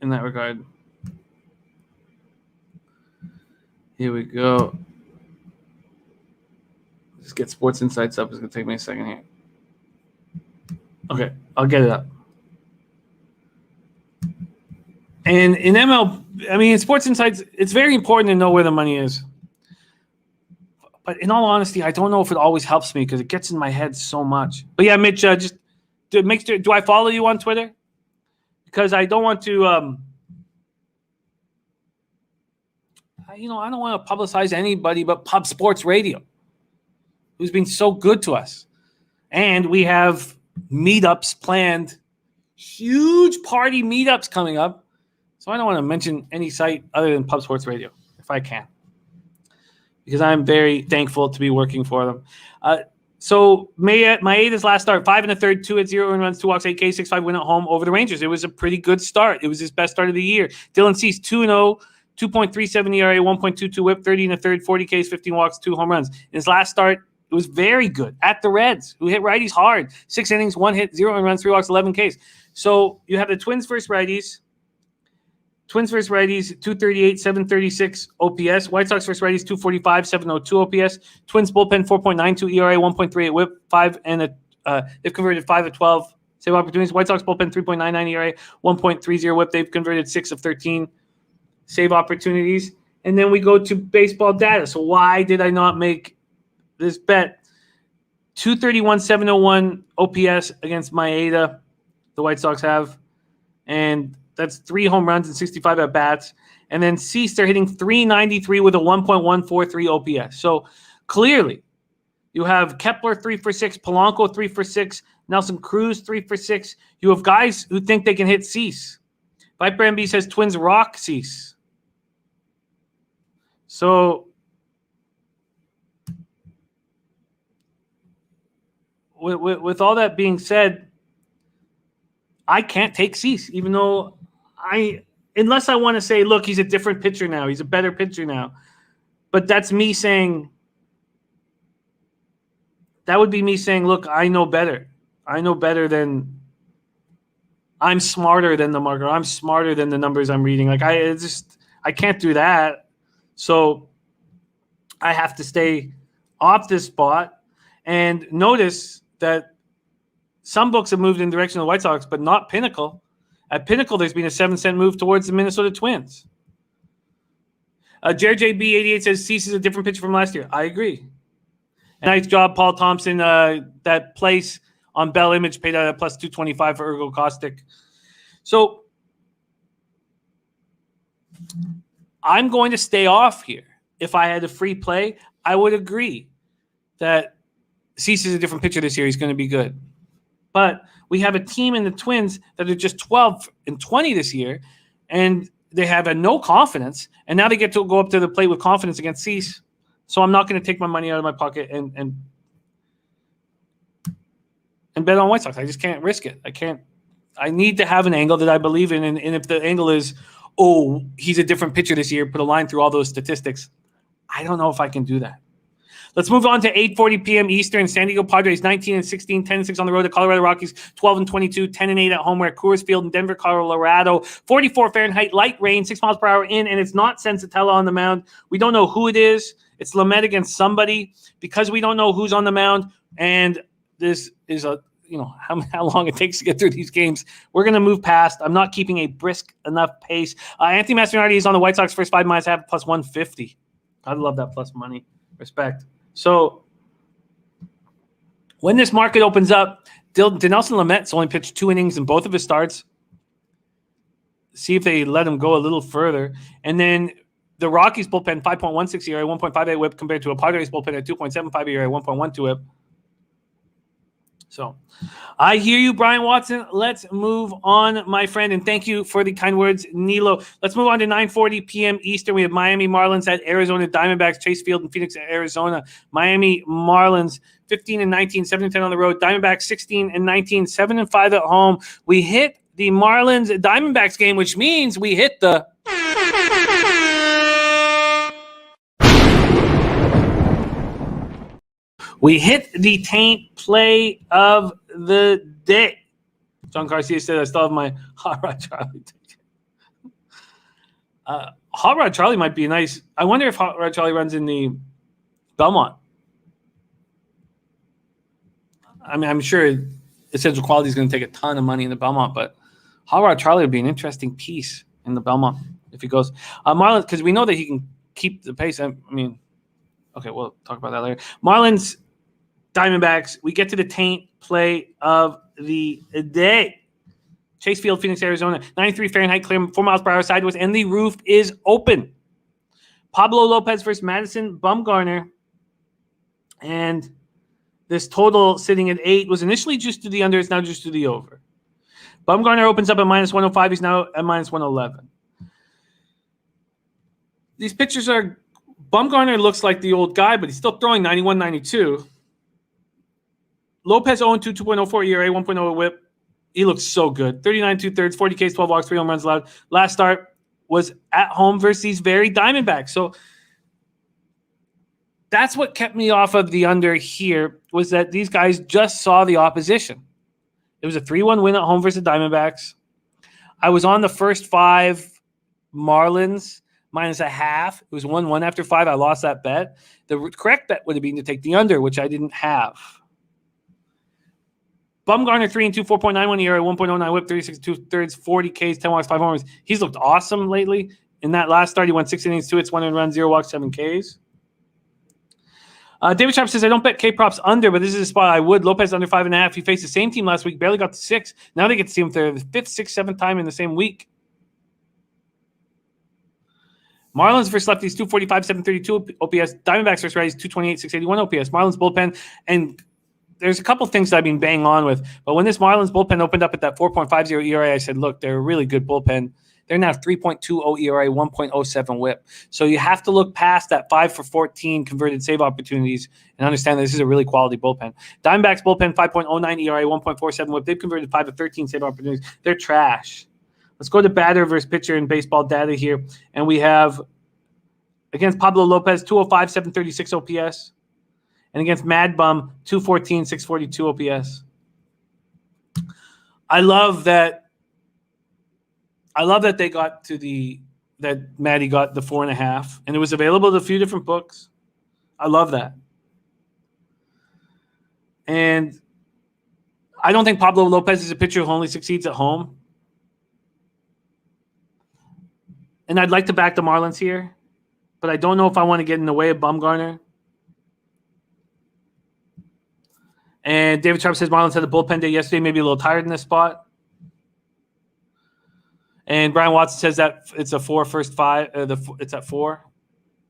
in that regard. Here we go. Just get Sports Insights up. It's going to take me a second here. Okay, I'll get it up. And in in Sports Insights, it's very important to know where the money is. But in all honesty, I don't know if it always helps me because it gets in my head so much. But yeah, Mitch, just make sure. Do I follow you on Twitter? Because I don't want to. I don't want to publicize anybody but Pub Sports Radio, who's been so good to us, and we have meetups planned, huge party meetups coming up. So I don't want to mention any site other than Pub Sports Radio, if I can, because I'm very thankful to be working for them. So Maeda's last start, 5 1/3, 2 hits, 0 runs, 2 walks, 8 Ks, 6-5 win at home over the Rangers. It was a pretty good start. It was his best start of the year. Dylan Cease 2-0, 2.37 ERA, 1.22 whip, 30 1/3, 40 Ks, 15 walks, 2 home runs. In his last start, it was very good at the Reds, who hit righties hard. 6 innings, 1 hit, 0 runs, 3 walks, 11 Ks. So you have the Twins versus righties. 238, 736 OPS. White Sox versus righties, 245, 702 OPS. Twins bullpen, 4.92 ERA, 1.38 whip, they've converted 5 of 12 save opportunities. White Sox bullpen, 3.99 ERA, 1.30 whip. They've converted 6 of 13 save opportunities. And then we go to baseball data. So why did I not make this bet? 231, 701 OPS against Maeda, the White Sox have. And that's 3 home runs and 65 at-bats. And then Cease, they're hitting 393 with a 1.143 OPS. So clearly, you have Kepler 3 for 6, Polanco 3 for 6, Nelson Cruz 3 for 6. You have guys who think they can hit Cease. Viper MB says Twins rock Cease. So with all that being said, I can't take Cease, even though unless I want to say, look, he's a different pitcher now. He's a better pitcher now. But that's me saying, that would be me saying, look, I know better. I know better than, I'm smarter than the market. I'm smarter than the numbers I'm reading. Like I can't do that. So I have to stay off this spot. And notice that some books have moved in the direction of the White Sox, but not Pinnacle. At Pinnacle, there's been a 7-cent move towards the Minnesota Twins. Jared JB88 says Cease is a different pitcher from last year. I agree. Nice job, Paul Thompson. That place on Bell Image paid out at plus 225 for Ergo Caustic. So I'm going to stay off here. If I had a free play, I would agree that Cease is a different pitcher this year. He's going to be good. But we have a team in the Twins that are just 12 and 20 this year, and they have no confidence, and now they get to go up to the plate with confidence against Cease. So I'm not going to take my money out of my pocket and bet on White Sox. I just can't risk it. I can't. I need to have an angle that I believe in, and if the angle is, oh, he's a different pitcher this year, put a line through all those statistics, I don't know if I can do that. Let's move on to 8:40 p.m. Eastern. San Diego Padres 19-16, 10-6 on the road. The Colorado Rockies 12-22, 10-8 at home. We're at Coors Field in Denver, Colorado. 44 Fahrenheit, light rain, 6 miles per hour in, and it's not Sensatella on the mound. We don't know who it is. It's Lamet against somebody. Because we don't know who's on the mound, and this is how long it takes to get through these games, we're going to move past. I'm not keeping a brisk enough pace. Anthony Mastronardi is on the White Sox first 5 minus half plus 150. I love that plus money. Respect. So when this market opens up, Dinelson Lamet's only pitched 2 innings in both of his starts. See if they let him go a little further. And then the Rockies bullpen, 5.16 ERA, 1.58 whip compared to a Padres bullpen at 2.75 ERA, 1.12 whip. So I hear you, Brian Watson. Let's move on, my friend, and thank you for the kind words, Nilo. Let's move on to 9:40 p.m. Eastern. We have Miami Marlins at Arizona Diamondbacks, Chase Field in Phoenix, Arizona. Miami Marlins 15-19, 7-10 on the road. Diamondbacks 16-19, 7-5 at home. We hit the Marlins Diamondbacks game, which means we hit the taint play of the day. John Garcia said, I still have my Hot Rod Charlie ticket. Hot Rod Charlie might be nice. I wonder if Hot Rod Charlie runs in the Belmont. I mean, I'm sure Essential Quality is going to take a ton of money in the Belmont, but Hot Rod Charlie would be an interesting piece in the Belmont if he goes. Marlins, because we know that he can keep the pace. I mean, okay, we'll talk about that later. Marlins, Diamondbacks, we get to the taint play of the day. Chase Field, Phoenix, Arizona, 93 Fahrenheit, clear, 4 miles per hour sideways, and the roof is open. Pablo Lopez versus Madison Bumgarner. And this total sitting at 8 was initially juiced to the under. It's now juiced to the over. Bumgarner opens up at minus 105. He's now at minus 111. These pitchers are – Bumgarner looks like the old guy, but he's still throwing 91, 92. Lopez 0-2, 2.04 ERA, 1.0 whip. He looks so good. 39 2/3, 40 Ks, 12 walks, 3 home runs allowed. Last start was at home versus these very Diamondbacks. So that's what kept me off of the under here, was that these guys just saw the opposition. It was a 3-1 win at home versus the Diamondbacks. I was on the first 5 Marlins minus a half. It was 1-1 after 5. I lost that bet. The correct bet would have been to take the under, which I didn't have. Bumgarner 3-2, 4.91 ERA, 1.09 whip, 36 2/3, 40 Ks, 10 walks, 5 homers. He's looked awesome lately. In that last start, he went 6 innings, 2 hits, 1 run, 0 walks, 7 Ks. David Sharp says, I don't bet K props under, but this is a spot I would. Lopez under 5.5. He faced the same team last week, barely got to 6. Now they get to see him for the 5th, 6th, 7th time in the same week. Marlins versus lefties, 245, 732 OPS. Diamondbacks versus righties, 228, 681 OPS. Marlins bullpen, and there's a couple things that I've been banging on with. But when this Marlins bullpen opened up at that 4.50 ERA, I said, look, they're a really good bullpen. They're now 3.20 ERA, 1.07 whip. So you have to look past that 5 for 14 converted save opportunities and understand that this is a really quality bullpen. Diamondbacks bullpen, 5.09 ERA, 1.47 whip. They've converted 5 of 13 save opportunities. They're trash. Let's go to batter versus pitcher in baseball data here. And we have against Pablo Lopez, 205, 736 OPS. And against Mad Bum, 214, 642 OPS. I love that they got to that Maddie got the 4.5, and it was available to a few different books. I love that. And I don't think Pablo Lopez is a pitcher who only succeeds at home. And I'd like to back the Marlins here, but I don't know if I want to get in the way of Bumgarner. And David Sharp says Marlins had a bullpen day yesterday, maybe a little tired in this spot. And Brian Watson says that it's a 4 first 5. It's at 4.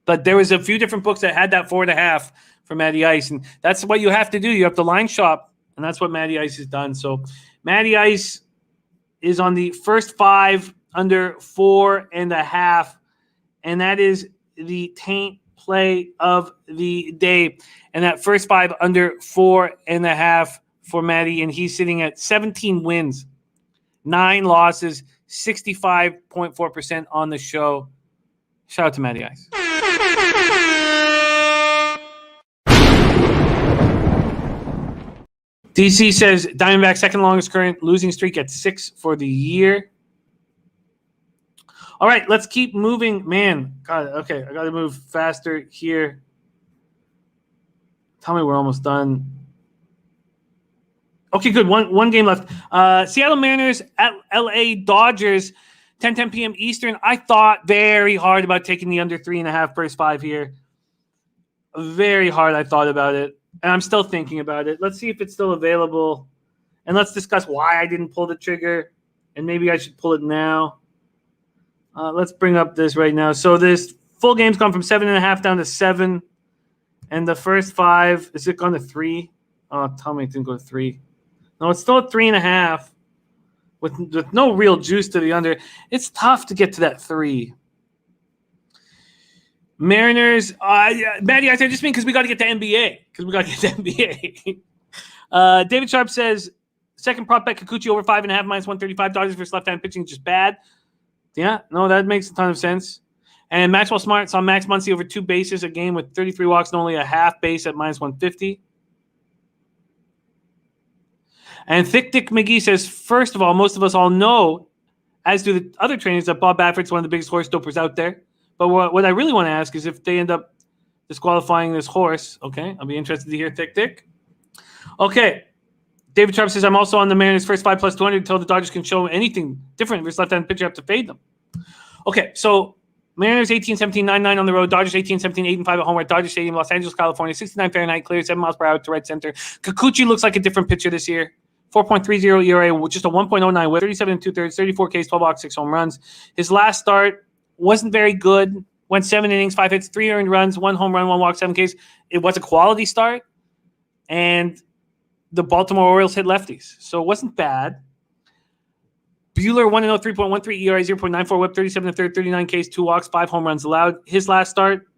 But there was a few different books that had that 4.5 for Matty Ice. And that's what you have to do. You have to line shop. And that's what Matty Ice has done. So Matty Ice is on the first 5 under 4.5. And that is the taint play of the day. And that first 5 under 4.5 for Matty. And he's sitting at 17 wins, 9 losses, 65.4% on the show. Shout out to Matty Ice. DC says Diamondback second longest current losing streak at 6 for the year. All right, let's keep moving. Man, God, okay, I got to move faster here. Tell me we're almost done. Okay, good. One game left. Seattle Mariners at LA Dodgers, 10 p.m. Eastern. I thought very hard about taking the under 3.5 first 5 here. Very hard I thought about it, and I'm still thinking about it. Let's see if it's still available, and let's discuss why I didn't pull the trigger, and maybe I should pull it now. Let's bring up this right now. So this full game's gone from 7.5 down to 7, and the first 5, is it gone to 3? Oh, tell me it didn't go to 3. No, it's still at 3.5 with no real juice to the under. It's tough to get to that 3. Mariners, Maddie, I just mean because we got to get to NBA. David Sharp says second prop bet Kikuchi over 5.5 minus 135. Dodgers versus left-hand pitching just bad. Yeah, no, that makes a ton of sense. And Maxwell Smart saw Max Muncy over 2 bases a game with 33 walks and only a half base at minus 150. And Thick Dick McGee says, first of all, most of us all know, as do the other trainers, that Bob Baffert's one of the biggest horse dopers out there. But what I really want to ask is if they end up disqualifying this horse. Okay, I'll be interested to hear Thick Dick. Okay, David Sharp says, I'm also on the Mariners first 5 plus 200 until the Dodgers can show anything different versus left-hand pitcher have to fade them. Okay, so Mariners 18-17, 9-9 on the road. Dodgers 18-17, 8-5 at home at Dodger Stadium, Los Angeles, California. 69 Fahrenheit, clear, 7 miles per hour to right center. Kikuchi looks like a different pitcher this year. 4.30 ERA, with just a 1.09 whip, 37 2/3, 34 Ks, 12 walks, 6 home runs. His last start wasn't very good. Went 7 innings, 5 hits, 3 earned runs, 1 home run, 1 walk, 7 Ks. It was a quality start, and the Baltimore Orioles hit lefties, so it wasn't bad. Buehler 1-0, 3.13 ERA, 0.94 whip, 37 1/3, 39 Ks, 2 walks, 5 home runs allowed. His last start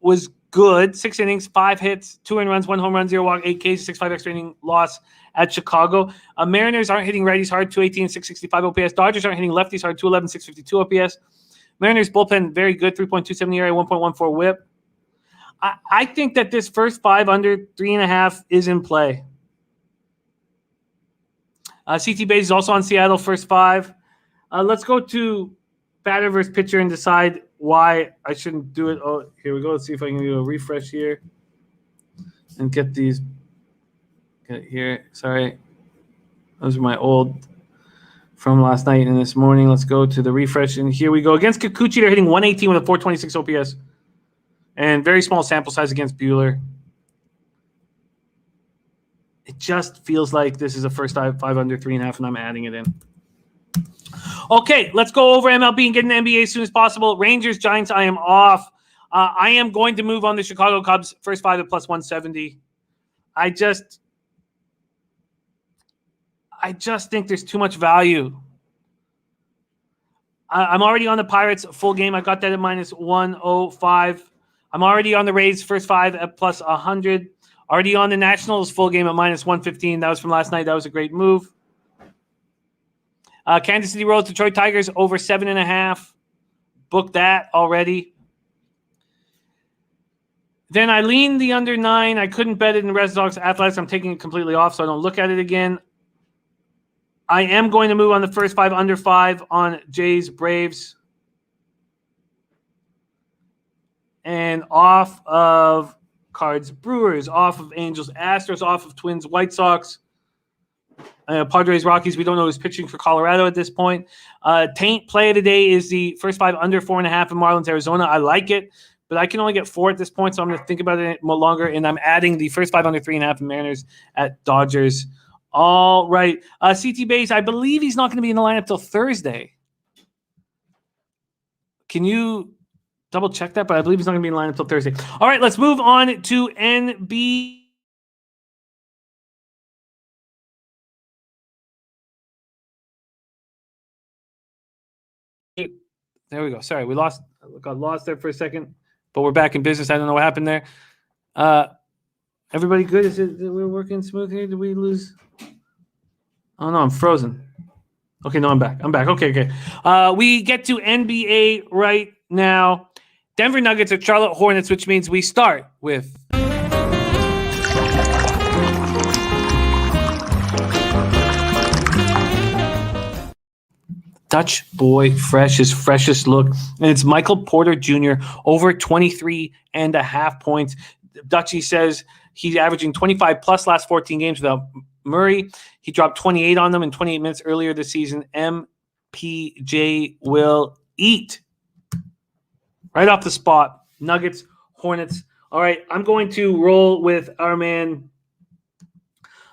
was good. 6 innings, 5 hits, 2 earned runs, 1 home run, 0 walk, 8 Ks, 6.5 extra inning loss at Chicago. Mariners aren't hitting righties hard, 218, 665 OPS. Dodgers aren't hitting lefties hard, 211, 652 OPS. Mariners bullpen very good, 3.27 ERA, 1.14 whip. I think that this first 5 under 3.5 is in play. CT Bays is also on Seattle first 5. Let's go to batter versus pitcher and decide why I shouldn't do it. Oh, here we go. Let's see if I can do a refresh here and get these. Get it here. Sorry. Those are my old from last night and this morning. Let's go to the refresh. And here we go. Against Kikuchi, they're hitting 118 with a 426 OPS. And very small sample size against Buehler. It just feels like this is a first 5 under 3.5, and I'm adding it in. Okay, let's go over MLB and get an NBA as soon as possible. Rangers, Giants, I am off. I am going to move on the Chicago Cubs, first 5 at plus 170. I just think there's too much value. I'm already on the Pirates full game. I got that at minus 105. I'm already on the Rays first 5 at plus 100. Already on the Nationals full game at minus 115. That was from last night. That was a great move. Kansas City Royals, Detroit Tigers over 7.5. Booked that already. Then I leaned the under 9. I couldn't bet it in Red Sox Athletics. I'm taking it completely off, so I don't look at it again. I am going to move on the first 5 under 5 on Jays Braves. And off of Cards Brewers, off of Angels Astros, off of Twins White Sox. Padres Rockies, we don't know who's pitching for Colorado at this point. Taint play of the day is the first 5 under 4.5 in Marlins Arizona. I like it, but I can only get 4 at this point, so I'm going to think about it more longer. And I'm adding the first 5 under 3.5 in Mariners at Dodgers. All right. CT Base, I believe he's not going to be in the lineup till Thursday. Can you double check that? But I believe he's not going to be in the lineup till Thursday. All right, let's move on to NB. There we go. Sorry, got lost there for a second, but we're back in business. I don't know what happened there. Everybody good? We're working smooth here? Did we lose? Oh no, I'm frozen. Okay, no, I'm back. Okay. We get to NBA right now. Denver Nuggets at Charlotte Hornets, which means we start with Dutch boy, freshest look. And it's Michael Porter Jr. over 23.5 points. Dutchy says he's averaging 25 plus last 14 games without Murray. He dropped 28 on them in 28 minutes earlier this season. MPJ will eat. Right off the spot. Nuggets, Hornets. All right, I'm going to roll with our man.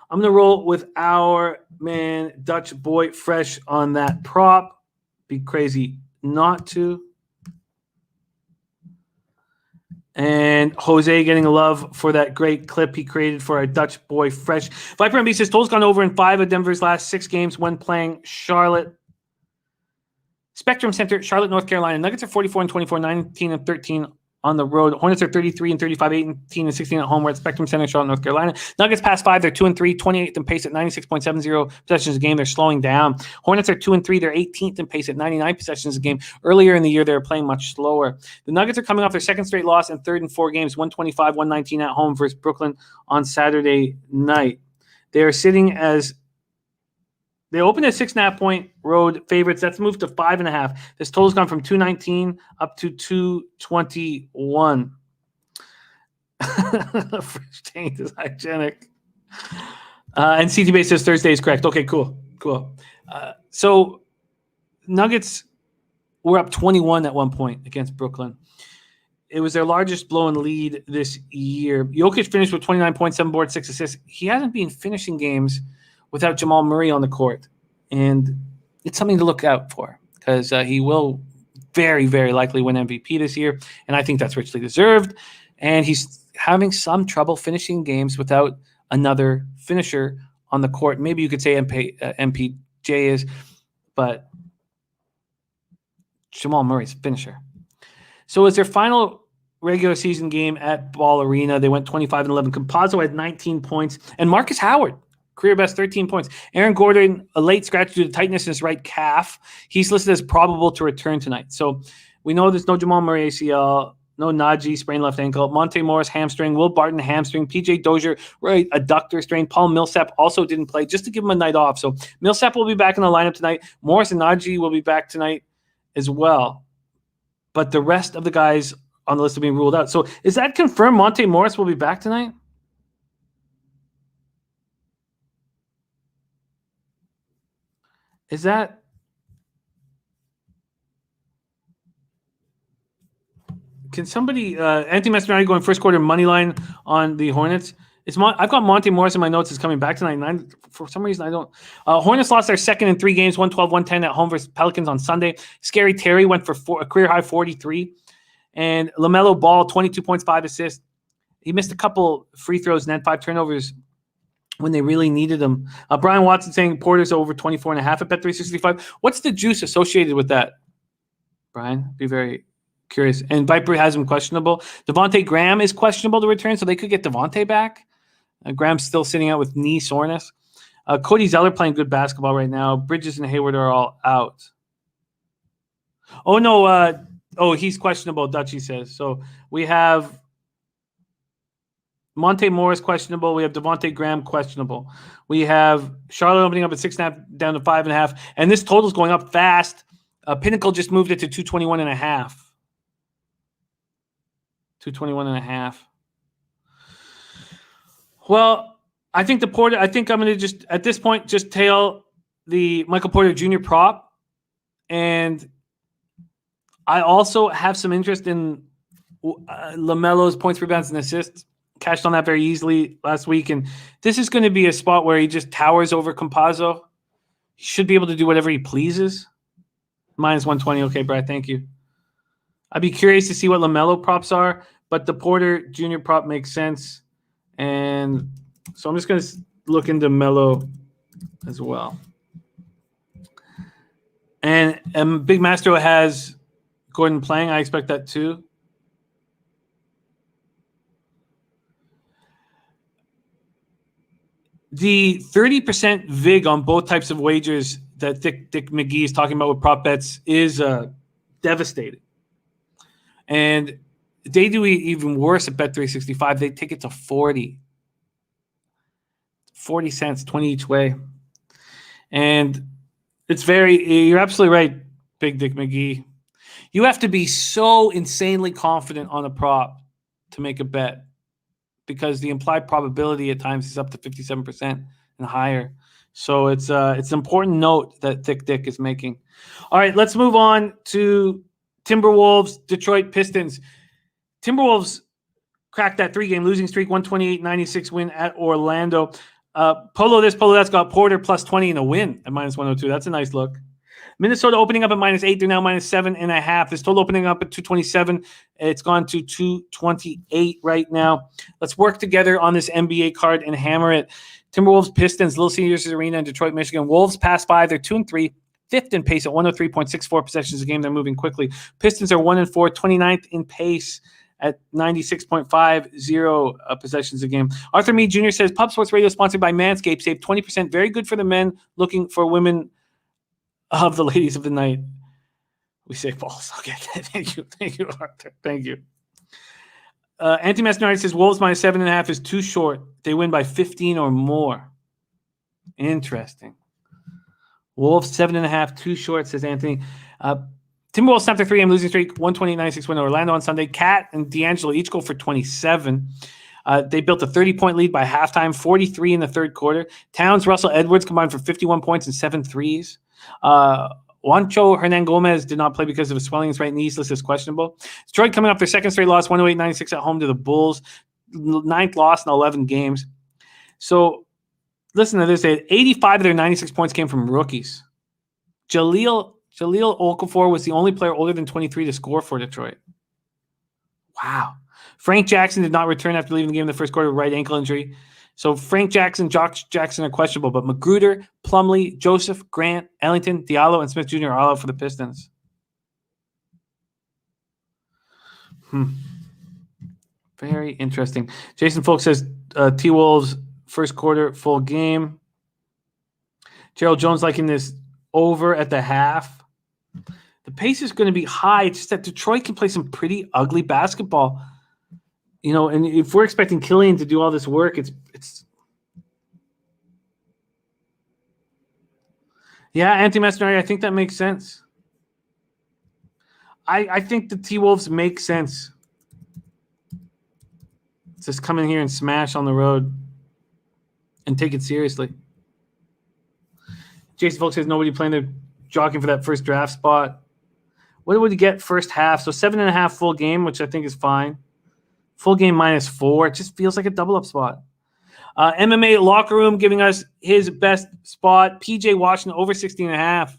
I'm going to roll with our man, Dutch Boy Fresh, on that prop. Be crazy not to. And Jose getting love for that great clip he created for our Dutch Boy Fresh. Viper MB says, Total's gone over in 5 of Denver's last 6 games when playing Charlotte. Spectrum Center, Charlotte, North Carolina. Nuggets are 44-24, 19-13 on the road. Hornets are 33-35, 18-16 at home. We're at Spectrum Center, Charlotte, North Carolina. Nuggets past 5. They're 2-3, 28th in pace at 96.70 possessions a game. They're slowing down. Hornets are 2-3. They're 18th in pace at 99 possessions a game. Earlier in the year, they were playing much slower. The Nuggets are coming off their second straight loss and third in 4 games, 125, 119 at home versus Brooklyn on Saturday night. They are sitting as they opened as 6.5-point road favorites. That's moved to 5.5. This total's gone from 219 up to 221. Fresh taint is hygienic. And CT Base says Thursday is correct. Okay, cool. So Nuggets were up 21 at one point against Brooklyn. It was their largest blown lead this year. Jokic finished with 29 points, 7 boards, 6 assists. He hasn't been finishing games without Jamal Murray on the court. And it's something to look out for because he will very, very likely win MVP this year. And I think that's richly deserved. And he's having some trouble finishing games without another finisher on the court. Maybe you could say MPJ is, but Jamal Murray's a finisher. So it's their final regular season game at Ball Arena. They went 25-11. Campazzo had 19 points. And Marcus Howard, career best, 13 points. Aaron Gordon, a late scratch due to tightness in his right calf. He's listed as probable to return tonight. So we know there's no Jamal Murray ACL, no Najee, sprained left ankle. Monte Morris, hamstring. Will Barton, hamstring. PJ Dozier, right, adductor strain. Paul Millsap also didn't play, just to give him a night off. So Millsap will be back in the lineup tonight. Morris and Najee will be back tonight as well. But the rest of the guys on the list are being ruled out. So is that confirmed? Monte Morris will be back tonight? Is that? Can somebody, Anthony Mastroianni going first quarter money line on the Hornets? I've got Monte Morris in my notes. Is coming back tonight. For some reason, I don't. Hornets lost their second in 3 games, 112-110 at home versus Pelicans on Sunday. Scary Terry went for a career-high 43. And LaMelo Ball, 22 points, 5 assists. He missed a couple free throws and had 5 turnovers when they really needed them. Brian Watson saying Porter's over 24.5 at Bet365. What's the juice associated with that, Brian? Be very curious. And Viper has him questionable. Devontae Graham is questionable to return, so they could get Devontae back. Graham's still sitting out with knee soreness. Cody Zeller playing good basketball right now. Bridges and Hayward are all out. Oh, no. He's questionable, Dutchie says. So we have Monte Morris questionable. We have Devontae Graham questionable. We have Charlotte opening up at 6.5 down to 5.5. And this total is going up fast. Pinnacle just moved it to 221.5. 221.5. Well, I think I'm going to just, at this point, just tail the Michael Porter Jr. prop. And I also have some interest in LaMelo's points, rebounds, and assists. Cashed on that very easily last week. And this is going to be a spot where he just towers over Campazzo. He should be able to do whatever he pleases. Minus 120. Okay, Brad, thank you. I'd be curious to see what LaMelo props are, but the Porter Jr. prop makes sense. And so I'm just going to look into Melo as well. And Big Mastro has Gordon playing. I expect that too. The 30% VIG on both types of wagers that Dick McGee is talking about with prop bets is devastating. And they do even worse at Bet365. They take it to 40 cents, 20 each way. And you're absolutely right, Big Dick McGee. You have to be so insanely confident on a prop to make a bet because the implied probability at times is up to 57% and higher. So it's an important note that Thick Dick is making. All right, let's move on to Timberwolves, Detroit Pistons. Timberwolves cracked that 3-game losing streak, 128-96 win at Orlando. Polo that's got Porter plus 20 in a win at minus 102. That's a nice look. Minnesota opening up at minus 8. They're now minus 7.5. This total opening up at 227. It's gone to 228 right now. Let's work together on this NBA card and hammer it. Timberwolves, Pistons, Little Caesars Arena in Detroit, Michigan. Wolves past 5. They're 2-3. 5th in pace at 103.64 possessions a game. They're moving quickly. Pistons are 1-4, 29th in pace at 96.50 possessions a game. Arthur Mead Jr. says, Pub Sports Radio sponsored by Manscaped. Save 20%. Very good for the men looking for women of the ladies of the night. We say balls. Okay. Thank you, Arthur. Thank you. Anthony Mastinardi says, Wolves minus 7.5 is too short. They win by 15 or more. Interesting. Wolves 7.5, too short, says Anthony. Timberwolves snapped their 3-game losing streak, 128-96 win Orlando on Sunday. Cat and D'Angelo each go for 27. They built a 30-point lead by halftime, 43 in the third quarter. Towns, Russell, Edwards combined for 51 points and 7 threes. Juancho Hernan-Gomez did not play because of a swelling in his right knee. This is questionable. Detroit coming off their second straight loss, 108-96 at home to the Bulls. 9th loss in 11 games. So listen to this. 85 of their 96 points came from rookies. Jaleel Okafor was the only player older than 23 to score for Detroit. Wow. Frank Jackson did not return after leaving the game in the first quarter with right ankle injury. So Frank Jackson, Josh Jackson are questionable, but Magruder, Plumlee, Joseph, Grant, Ellington, Diallo, and Smith Jr. are all out for the Pistons. Very interesting. Jason Folk says T-Wolves first quarter full game. Gerald Jones liking this over at the half. The pace is going to be high. It's just that Detroit can play some pretty ugly basketball. You know, and if we're expecting Killian to do all this work, it's yeah, Anthony Mastinardi, I think that makes sense. I think the T-Wolves make sense. Just come in here and smash on the road and take it seriously. Jason Folks says nobody playing. They're jockeying for that first draft spot. What would you get first half? So 7.5 full game, which I think is fine. Full game -4. It just feels like a double-up spot. MMA Locker Room giving us his best spot. PJ Washington over 16.5.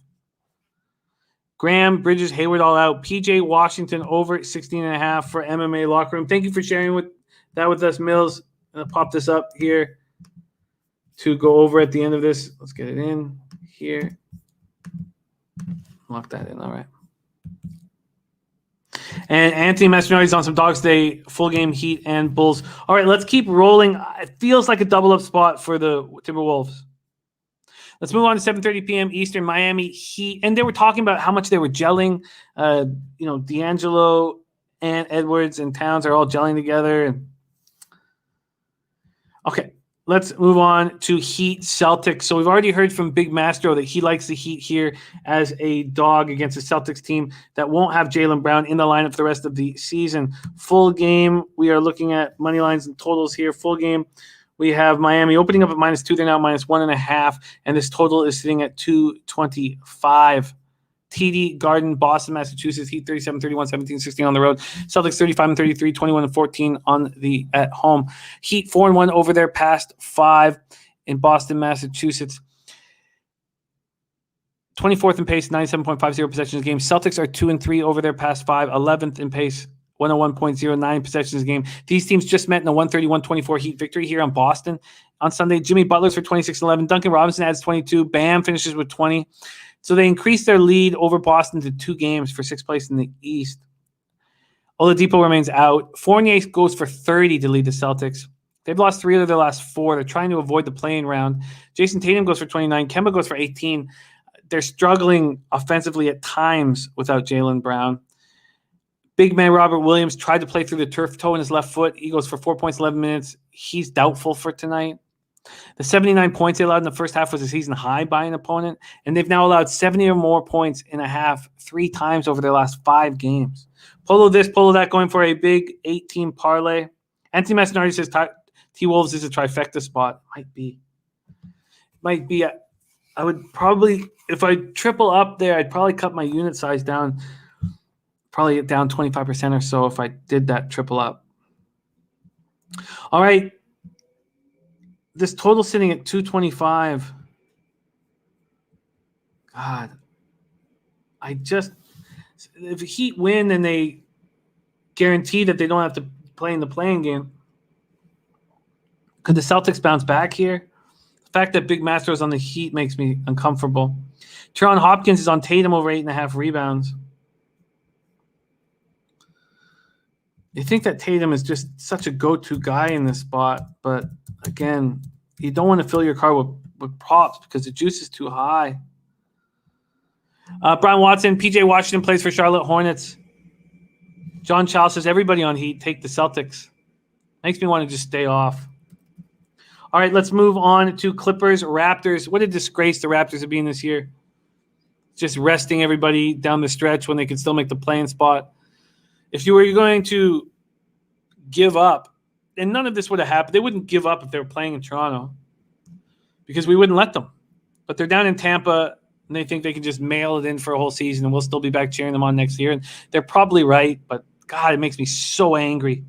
Graham, Bridges, Hayward all out. PJ Washington over 16.5 for MMA Locker Room. Thank you for sharing that with us, Mills. I'm going to pop this up here to go over at the end of this. Let's get it in here. Lock that in. All right. And Anthony Mastroianni's on some dogs today. Full game Heat and Bulls. All right, let's keep rolling. It feels like a double-up spot for the Timberwolves. Let's move on to 7:30 p.m. Eastern. Miami Heat. And they were talking about how much they were gelling. D'Angelo and Edwards and Towns are all gelling together. Okay. Let's move on to Heat Celtics. So we've already heard from Big Mastro that he likes the Heat here as a dog against a Celtics team that won't have Jaylen Brown in the lineup for the rest of the season. Full game, we are looking at money lines and totals here. Full game, we have Miami opening up at -2. They're now -1.5, and this total is sitting at 225. TD Garden, Boston, Massachusetts, Heat 37, 31, 17, 16 on the road. Celtics 35 and 33, 21 and 14 at home. Heat 4-1 over their past 5 in Boston, Massachusetts. 24th in pace, 97.50 possessions a game. Celtics are 2-3 over their past 5, 11th in pace, 101.09 possessions a game. These teams just met in a 131-24 Heat victory here on Boston on Sunday. Jimmy Butler's for 26-11. Duncan Robinson adds 22. Bam finishes with 20. So they increased their lead over Boston to 2 games for 6th place in the East. Oladipo remains out. Fournier goes for 30 to lead the Celtics. They've lost 3 of their last 4. They're trying to avoid the play-in round. Jason Tatum goes for 29. Kemba goes for 18. They're struggling offensively at times without Jaylen Brown. Big man Robert Williams tried to play through the turf toe in his left foot. He goes for 4 points, 11 minutes. He's doubtful for tonight. The 79 points they allowed in the first half was a season high by an opponent, and they've now allowed 70 or more points in a half 3 times over their last 5 games. Polo this, polo that, going for a big 8-team parlay. Anthony Mastroianni says T-Wolves is a trifecta spot. Might be. I would probably, if I triple up there, I'd probably cut my unit size down, probably down 25% or so if I did that triple up. All right. This total sitting at 225. God. If the Heat win and they guarantee that they don't have to play in the playing game, could the Celtics bounce back here? The fact that Big Master is on the Heat makes me uncomfortable. Teron Hopkins is on Tatum over 8.5 rebounds. You think that Tatum is just such a go-to guy in this spot, but again, you don't want to fill your card with props because the juice is too high. Brian Watson, PJ Washington plays for Charlotte Hornets. John Chow says everybody on Heat take the Celtics. Makes me want to just stay off. All right, let's move on to Clippers, Raptors. What a disgrace the Raptors have been this year. Just resting everybody down the stretch when they can still make the play-in spot. If you were going to give up, and none of this would have happened. They wouldn't give up if they were playing in Toronto because we wouldn't let them. But they're down in Tampa, and they think they can just mail it in for a whole season, and we'll still be back cheering them on next year. And they're probably right, but, God, it makes me so angry.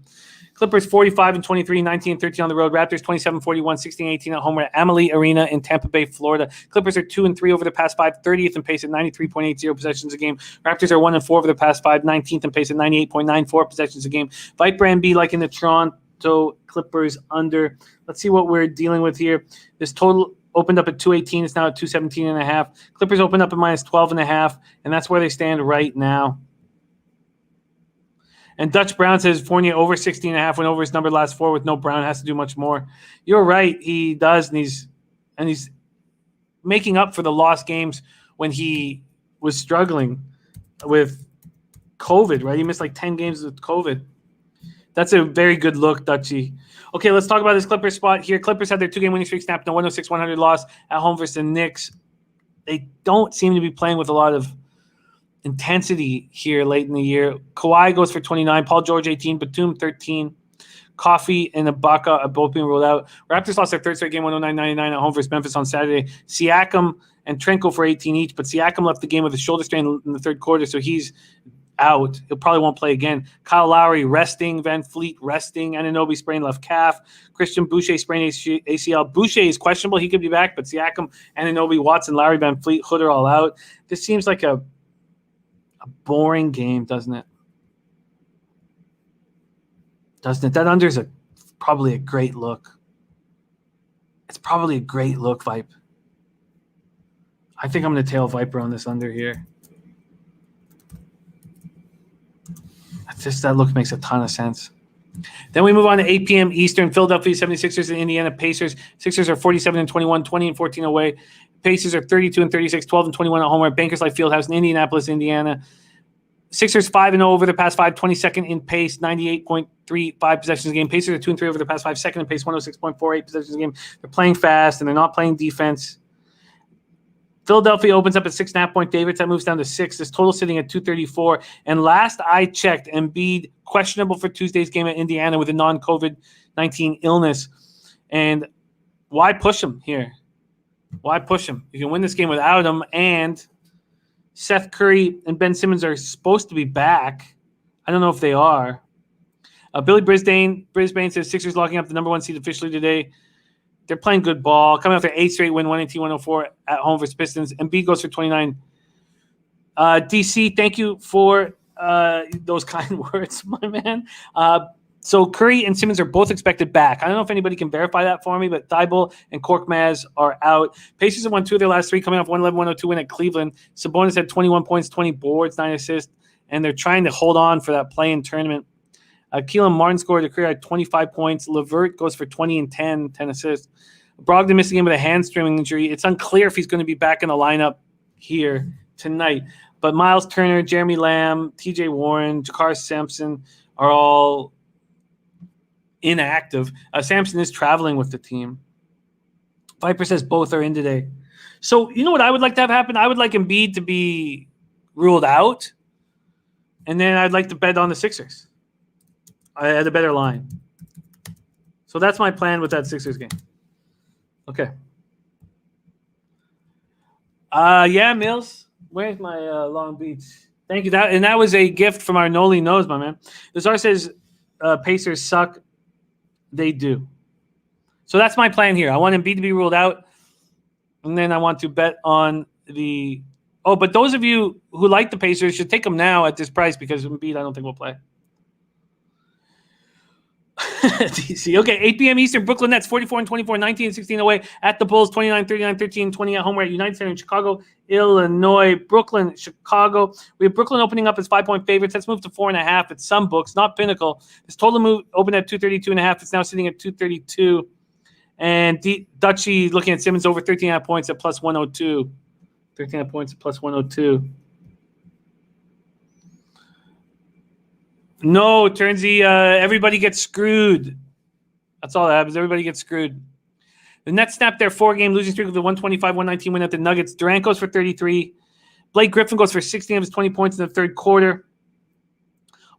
Clippers 45 and 23, 19 and 13 on the road. Raptors 27, 41, 16, 18 at home. We're at Amalie Arena in Tampa Bay, Florida. Clippers are 2-3 over the past 5, 30th in pace at 93.80 possessions a game. Raptors are 1-4 over the past 5, 19th in pace at 98.94 possessions a game. Viper and B like in the Toronto Clippers under. Let's see what we're dealing with here. This total opened up at 218. It's now at 217.5. Clippers opened up at -12.5, and that's where they stand right now. And Dutch Brown says Fournier over 16.5 went over his number last 4 with no Brown. Has to do much more. You're right. He does, and he's making up for the lost games when he was struggling with COVID, right? He missed like 10 games with COVID. That's a very good look, Dutchy. Okay, let's talk about this Clippers spot here. Clippers had their 2-game winning streak snapped in a 106-100 loss at home versus the Knicks. They don't seem to be playing with a lot of intensity here late in the year. Kawhi goes for 29, Paul George 18, Batum 13, Coffee and Ibaka are both being ruled out. Raptors lost their third straight game 109-99 at home versus Memphis on Saturday. Siakam and Trenko for 18 each, but Siakam left the game with a shoulder strain in the third quarter, so he's out. He'll probably won't play again. Kyle Lowry resting. Van Fleet resting. Anunoby sprained left calf. Christian Boucher sprained ACL. Boucher is questionable. He could be back, but Siakam, Anunoby, Watson, Lowry, Van Fleet, Hood are all out. This seems like a boring game, doesn't it? Doesn't it? That under is probably a great look. It's probably a great look, Vipe. I think I'm going to tail Viper on this under here. That look makes a ton of sense. Then we move on to 8 p.m. Eastern. Philadelphia 76ers and Indiana Pacers. Sixers are 47-21, 20-14 away. Pacers are 32-36, 12-21 at home. We're at Bankers Life Fieldhouse in Indianapolis, Indiana. Sixers 5-0 over the past 5, 22nd in pace, 98.35 possessions a game. Pacers are 2-3 over the past 5, second in pace, 106.48 possessions a game. They're playing fast and they're not playing defense. Philadelphia opens up at 6.5-point favorites. That moves down to 6. This total sitting at 234. And last I checked, Embiid questionable for Tuesday's game at Indiana with a non-COVID-19 illness. And why push him here? Why push him? You can win this game without him, and Seth Curry and Ben Simmons are supposed to be back. I don't know if they are. Billy Brisbane says Sixers locking up the number 1 seed officially today. They're playing good ball. Coming off their 8th straight win, 118-104 at home versus Pistons. Embiid goes for 29. DC, thank you for those kind words, my man. So Curry and Simmons are both expected back. I don't know if anybody can verify that for me, but Thibault and Korkmaz are out. Pacers have won 2 of their last 3, coming off 111-102 win at Cleveland. Sabonis had 21 points, 20 boards, 9 assists, and they're trying to hold on for that play-in tournament. Keelan Martin scored a career at 25 points. LeVert goes for 20 and 10 assists. Brogdon missed the game with a hamstring injury. It's unclear if he's going to be back in the lineup here tonight. But Miles Turner, Jeremy Lamb, TJ Warren, Jakar Sampson are all inactive. Sampson is traveling with the team. Viper says both are in today. So you know what I would like to have happen? I would like Embiid to be ruled out, and then I'd like to bet on the Sixers. I had a better line. So that's my plan with that Sixers game. Okay. Yeah, Mills. Where's my Long Beach? Thank you. That was a gift from our Noli Knows, my man. Lazar says Pacers suck. They do. So that's my plan here. I want Embiid to be ruled out, and then I want to bet on the – oh, but those of you who like the Pacers should take them now at this price because Embiid I don't think will play. DC. Okay, 8 p.m. Eastern. Brooklyn Nets 44-24, 19-16 away at the Bulls, 29-39, 13-20 at home. We're at United Center in Chicago, Illinois. Brooklyn, Chicago. We have Brooklyn opening up as 5-point favorites. Let's move to 4.5 at some books, not Pinnacle. This total move opened at 232.5. It's now sitting at 232. And Dutchie looking at Simmons over 13.5 points at plus 102. 13.5 points at plus 102. No, Turnsy, everybody gets screwed. That's all that happens. Everybody gets screwed. The Nets snapped their 4-game losing streak with a 125-119 win at the Nuggets. Durant goes for 33. Blake Griffin goes for 16 of his 20 points in the third quarter.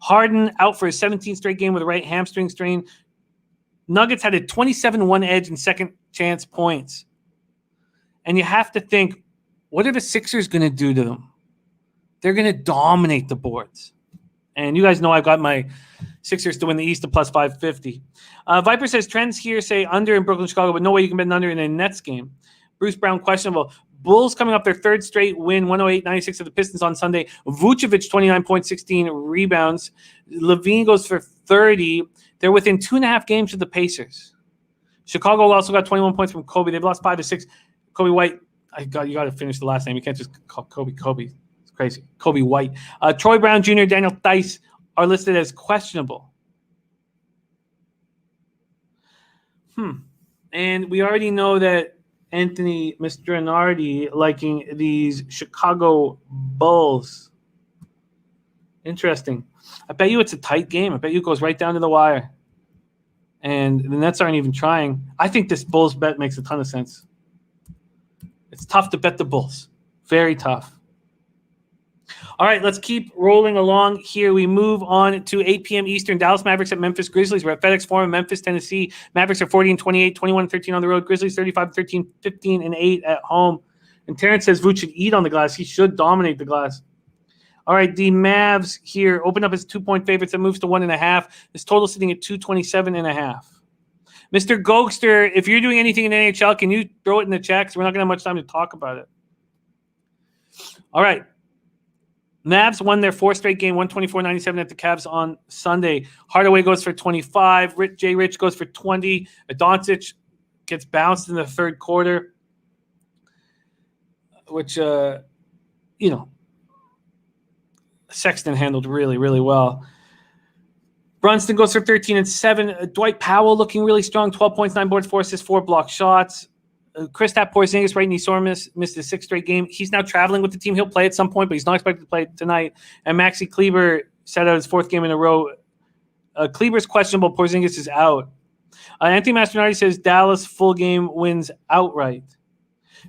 Harden out for his 17th straight game with a right hamstring strain. Nuggets had a 27-1 edge in second chance points. And you have to think, what are the Sixers going to do to them? They're going to dominate the boards. And you guys know I've got my Sixers to win the East to plus 550. Viper says trends here say under in Brooklyn, Chicago, but no way you can bet an under in a Nets game. Bruce Brown, questionable. Bulls coming up their 3rd straight win, 108-96 of the Pistons on Sunday. Vucevic, 29 points, 16 rebounds. Levine goes for 30. They're within 2.5 games of the Pacers. Chicago also got 21 points from Kobe. They've lost 5-6. Kobe White, you got to finish the last name. You can't just call Kobe. It's crazy. Kobe White. Troy Brown Jr., Daniel Theis are listed as questionable. And we already know that Anthony Mastronardi liking these Chicago Bulls. Interesting. I bet you it's a tight game. I bet you it goes right down to the wire. And the Nets aren't even trying. I think this Bulls bet makes a ton of sense. It's tough to bet the Bulls. Very tough. All right, let's keep rolling along here. We move on to 8 p.m. Eastern. Dallas Mavericks at Memphis Grizzlies. We're at FedEx Forum, Memphis, Tennessee. Mavericks are 40-28, 21-13 on the road. Grizzlies 35-13, 15-8 at home. And Terrence says Vooch should eat on the glass. He should dominate the glass. All right, the Mavs here open up as 2-point favorites. That moves to 1.5. This total sitting at 227.5. Mr. Gokster, if you're doing anything in NHL, can you throw it in the chat? Because we're not going to have much time to talk about it. All right. Mavs won their 4th straight game, 124-97 at the Cavs on Sunday. Hardaway goes for 25. Jay Rich goes for 20. Doncic gets bounced in the third quarter, which, Sexton handled really, really well. Brunson goes for 13 and 7. Dwight Powell looking really strong, 12 points, 9 boards, 4 assists, 4 blocked shots. Kristaps Porzingis, right knee sore, missed his 6th straight game. He's now traveling with the team. He'll play at some point, but he's not expected to play tonight. And Maxi Kleber sat out his 4th game in a row. Kleber's questionable. Porzingis is out. Anthony Mastronardi says Dallas full game wins outright.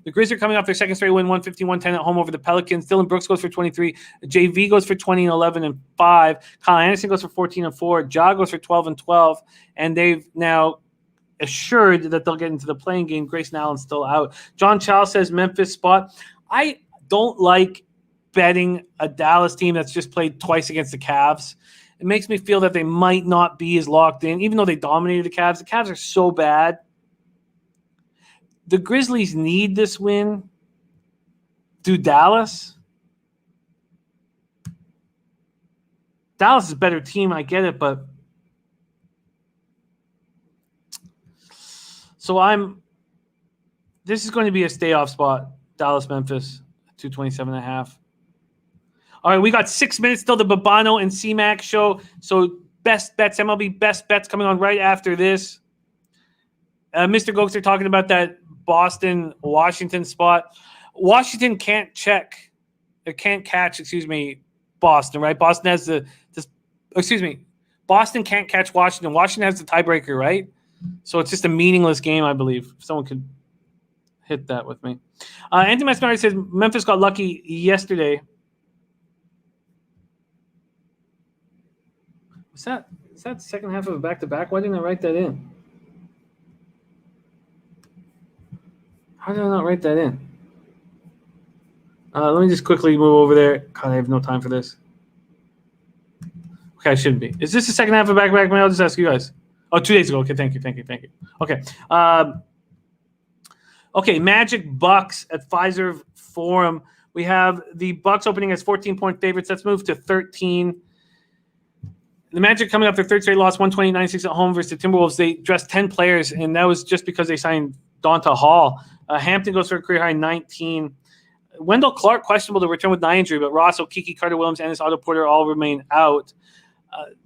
The Grizzlies are coming off their 2nd straight win, 150-110 at home over the Pelicans. Dylan Brooks goes for 23. JV goes for 20 and 11 and 5. Kyle Anderson goes for 14 and 4. Ja goes for 12 and 12. And they've now assured that they'll get into the playing game. Grayson Allen's still out. John Chow says Memphis spot. I don't like betting a Dallas team that's just played twice against the Cavs. It makes me feel that they might not be as locked in, even though they dominated the Cavs. The Cavs are so bad. The Grizzlies need this win. Do Dallas? Dallas is a better team, I get it, but this is going to be a stay-off spot. Dallas, Memphis, 227.5. All right, we got 6 minutes till the Babano and C-Mac show. So best bets, MLB Best Bets coming on right after this. Mr. Gokes are talking about that Boston-Washington spot. Washington can't catch Boston, right? Boston can't catch Washington. Washington has the tiebreaker, right? So it's just a meaningless game, I believe. If someone could hit that with me. Anthony Mastinardi says Memphis got lucky yesterday. Is that the second half of a back-to-back? Why didn't I write that in? How did I not write that in? Let me just quickly move over there. God, I have no time for this. Okay, I shouldn't be. Is this the second half of back-to-back? I'll just ask you guys. Oh, 2 days ago. Okay, thank you. Okay. Okay, Magic Bucks at Fiserv Forum. We have the Bucks opening as 14-point favorites. Let's move to 13. The Magic coming up their 3rd straight loss, 129-6 at home versus the Timberwolves. They dressed 10 players, and that was just because they signed Donta Hall. Hampton goes for a career high 19. Wendell Clark questionable to return with an eye injury, but Ross, Okeke, Carter Williams, and Otto Porter all remain out.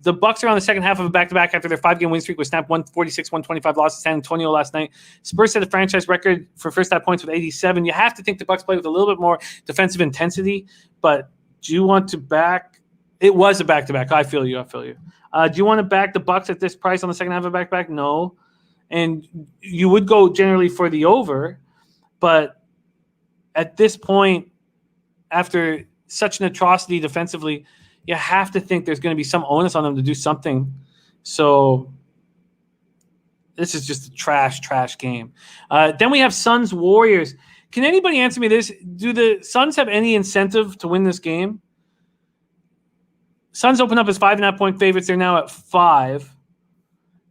The Bucks are on the second half of a back-to-back after their 5-game win streak was snapped. 146-125 loss to San Antonio last night. Spurs set a franchise record for first-half points with 87. You have to think the Bucks play with a little bit more defensive intensity, but do you want to back? It was a back-to-back. I feel you. Do you want to back the Bucks at this price on the second half of a back-to-back? No. And you would go generally for the over, but at this point, after such an atrocity defensively, you have to think there's going to be some onus on them to do something. So this is just a trash game. Then we have Suns Warriors. Can anybody answer me this? Do the Suns have any incentive to win this game? Suns open up as 5.5-point favorites. They're now at 5.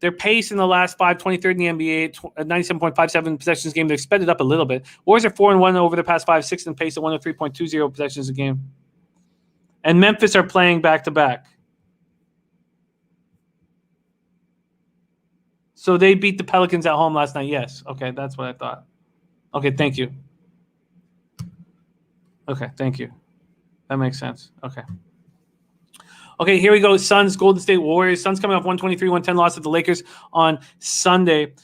Their pace in the last 5, 23rd in the NBA, 97.57 possessions a game. They've sped it up a little bit. Warriors are 4-1 over the past 5, 6 in pace at 103.20 possessions a game. And Memphis are playing back-to-back. So they beat the Pelicans at home last night. Yes. Okay, that's what I thought. Okay, thank you. Okay, thank you. That makes sense. Okay, here we go. Suns, Golden State Warriors. Suns coming off 123-110 loss at the Lakers on Sunday.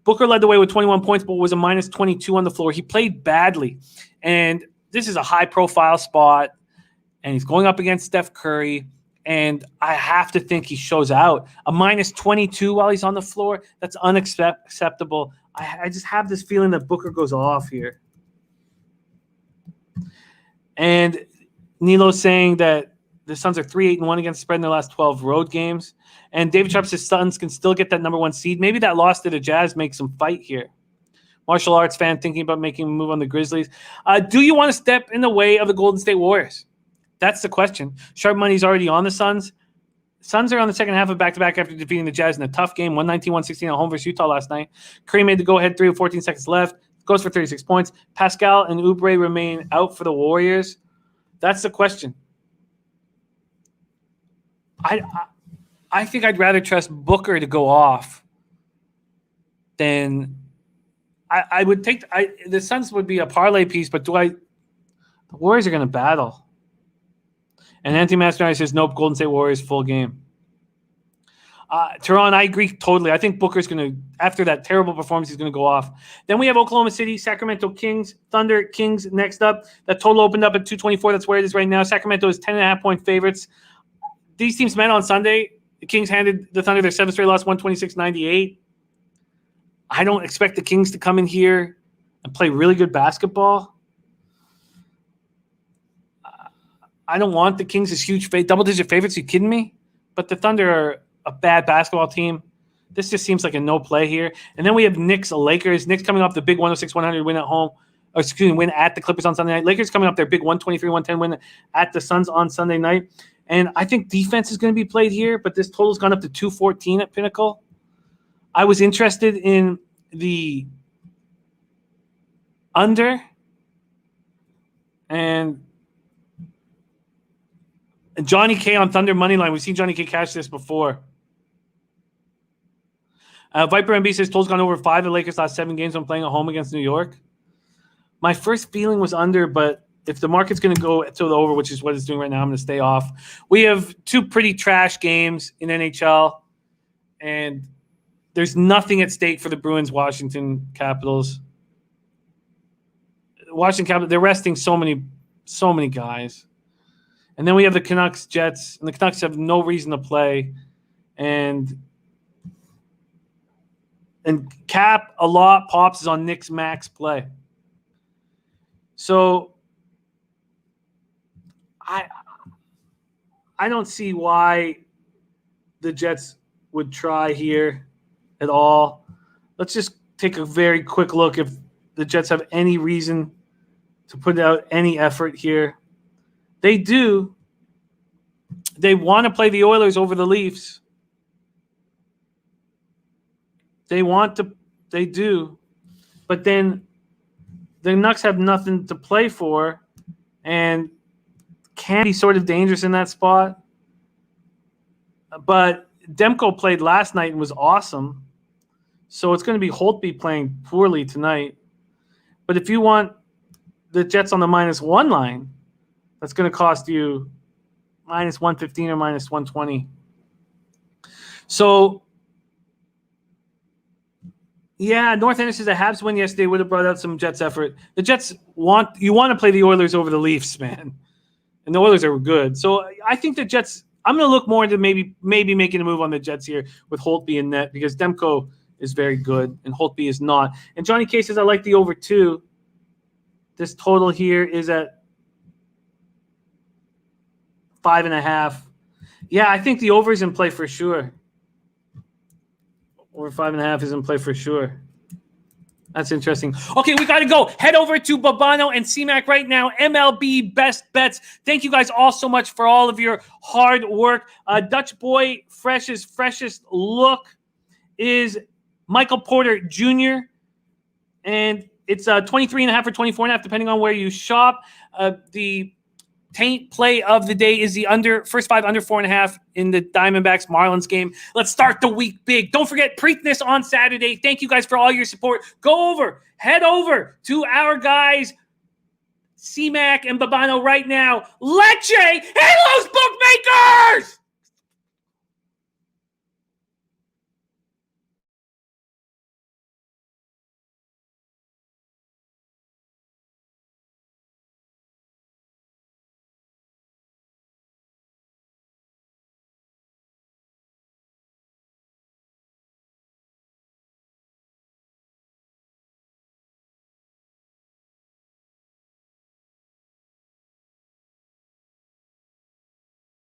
Booker led the way with 21 points, but was a minus 22 on the floor. He played badly. And this is a high-profile spot. And he's going up against Steph Curry. And I have to think he shows out. A minus 22 while he's on the floor, that's unacceptable. I just have this feeling that Booker goes off here. And Nilo's saying that the Suns are 3-8-1 against the spread in their last 12 road games. And David Sharp says Suns can still get that number 1 seed. Maybe that loss to the Jazz makes them fight here. Martial arts fan thinking about making a move on the Grizzlies. Do you want to step in the way of the Golden State Warriors? That's the question. Sharp money's already on the Suns. Suns are on the second half of back-to-back after defeating the Jazz in a tough game, 119-116 at home versus Utah last night. Curry made the go-ahead 3 with 14 seconds left. Goes for 36 points. Pascal and Oubre remain out for the Warriors. That's the question. I think I'd rather trust Booker to go off than I would take. The Suns would be a parlay piece, but the Warriors are going to battle. And Anthony Masteroni says, nope, Golden State Warriors full game. Tehran, I agree totally. I think Booker's going to, after that terrible performance, he's going to go off. Then we have Oklahoma City, Sacramento Kings, Thunder Kings next up. That total opened up at 224. That's where it is right now. Sacramento is 10.5-point favorites. These teams met on Sunday. The Kings handed the Thunder their 7th straight loss, 126-98. I don't expect the Kings to come in here and play really good basketball. I don't want the Kings as huge double-digit favorites. Are you kidding me? But the Thunder are a bad basketball team. This just seems like a no play here. And then we have Lakers. Knicks coming off the big 106-100 win at home. Win at the Clippers on Sunday night. Lakers coming up their big 123-110 win at the Suns on Sunday night. And I think defense is going to be played here, but this total's gone up to 214 at Pinnacle. I was interested in the under and Johnny K on Thunder money line. We've seen Johnny K cash this before. Viper MB says total's gone over 5. The Lakers last 7 games when playing at home against New York. My first feeling was under, but if the market's going to go to the over, which is what it's doing right now, I'm going to stay off. We have 2 pretty trash games in NHL, and there's nothing at stake for the Bruins-Washington Capitals. Washington Capitals, they're resting so many guys. And then we have the Canucks-Jets, and the Canucks have no reason to play. And cap a lot pops is on Knicks max play. So I don't see why the Jets would try here at all. Let's just take a very quick look if the Jets have any reason to put out any effort here. They do. They want to play the Oilers over the Leafs. They do. But then the Nucks have nothing to play for and can be sort of dangerous in that spot. But Demko played last night and was awesome. So it's going to be Holtby playing poorly tonight. But if you want the Jets on the -1 line, that's going to cost you -115 or -120. So, yeah, North End says a Habs win yesterday would have brought out some Jets effort. The Jets want to play the Oilers over the Leafs, man. And the Oilers are good. So I think the Jets, I'm going to look more into maybe making a move on the Jets here with Holtby in net because Demko is very good and Holtby is not. And Johnny K says I like the over 2. This total here is at 5.5. Yeah, I think the over is in play for sure. Over 5.5 is in play for sure. That's interesting. Okay, we got to go. Head over to Babano and CMAC right now. MLB Best Bets. Thank you guys all so much for all of your hard work. Dutch boy freshest look is Michael Porter Jr. And it's 23.5 or 24.5, depending on where you shop. The taint play of the day is the first 5 under 4.5 in the Diamondbacks Marlins game. Let's start the week big. Don't forget Preakness on Saturday. Thank you guys for all your support. Head over to our guys, CMAC and Babano right now. Leche, hey, those bookmakers!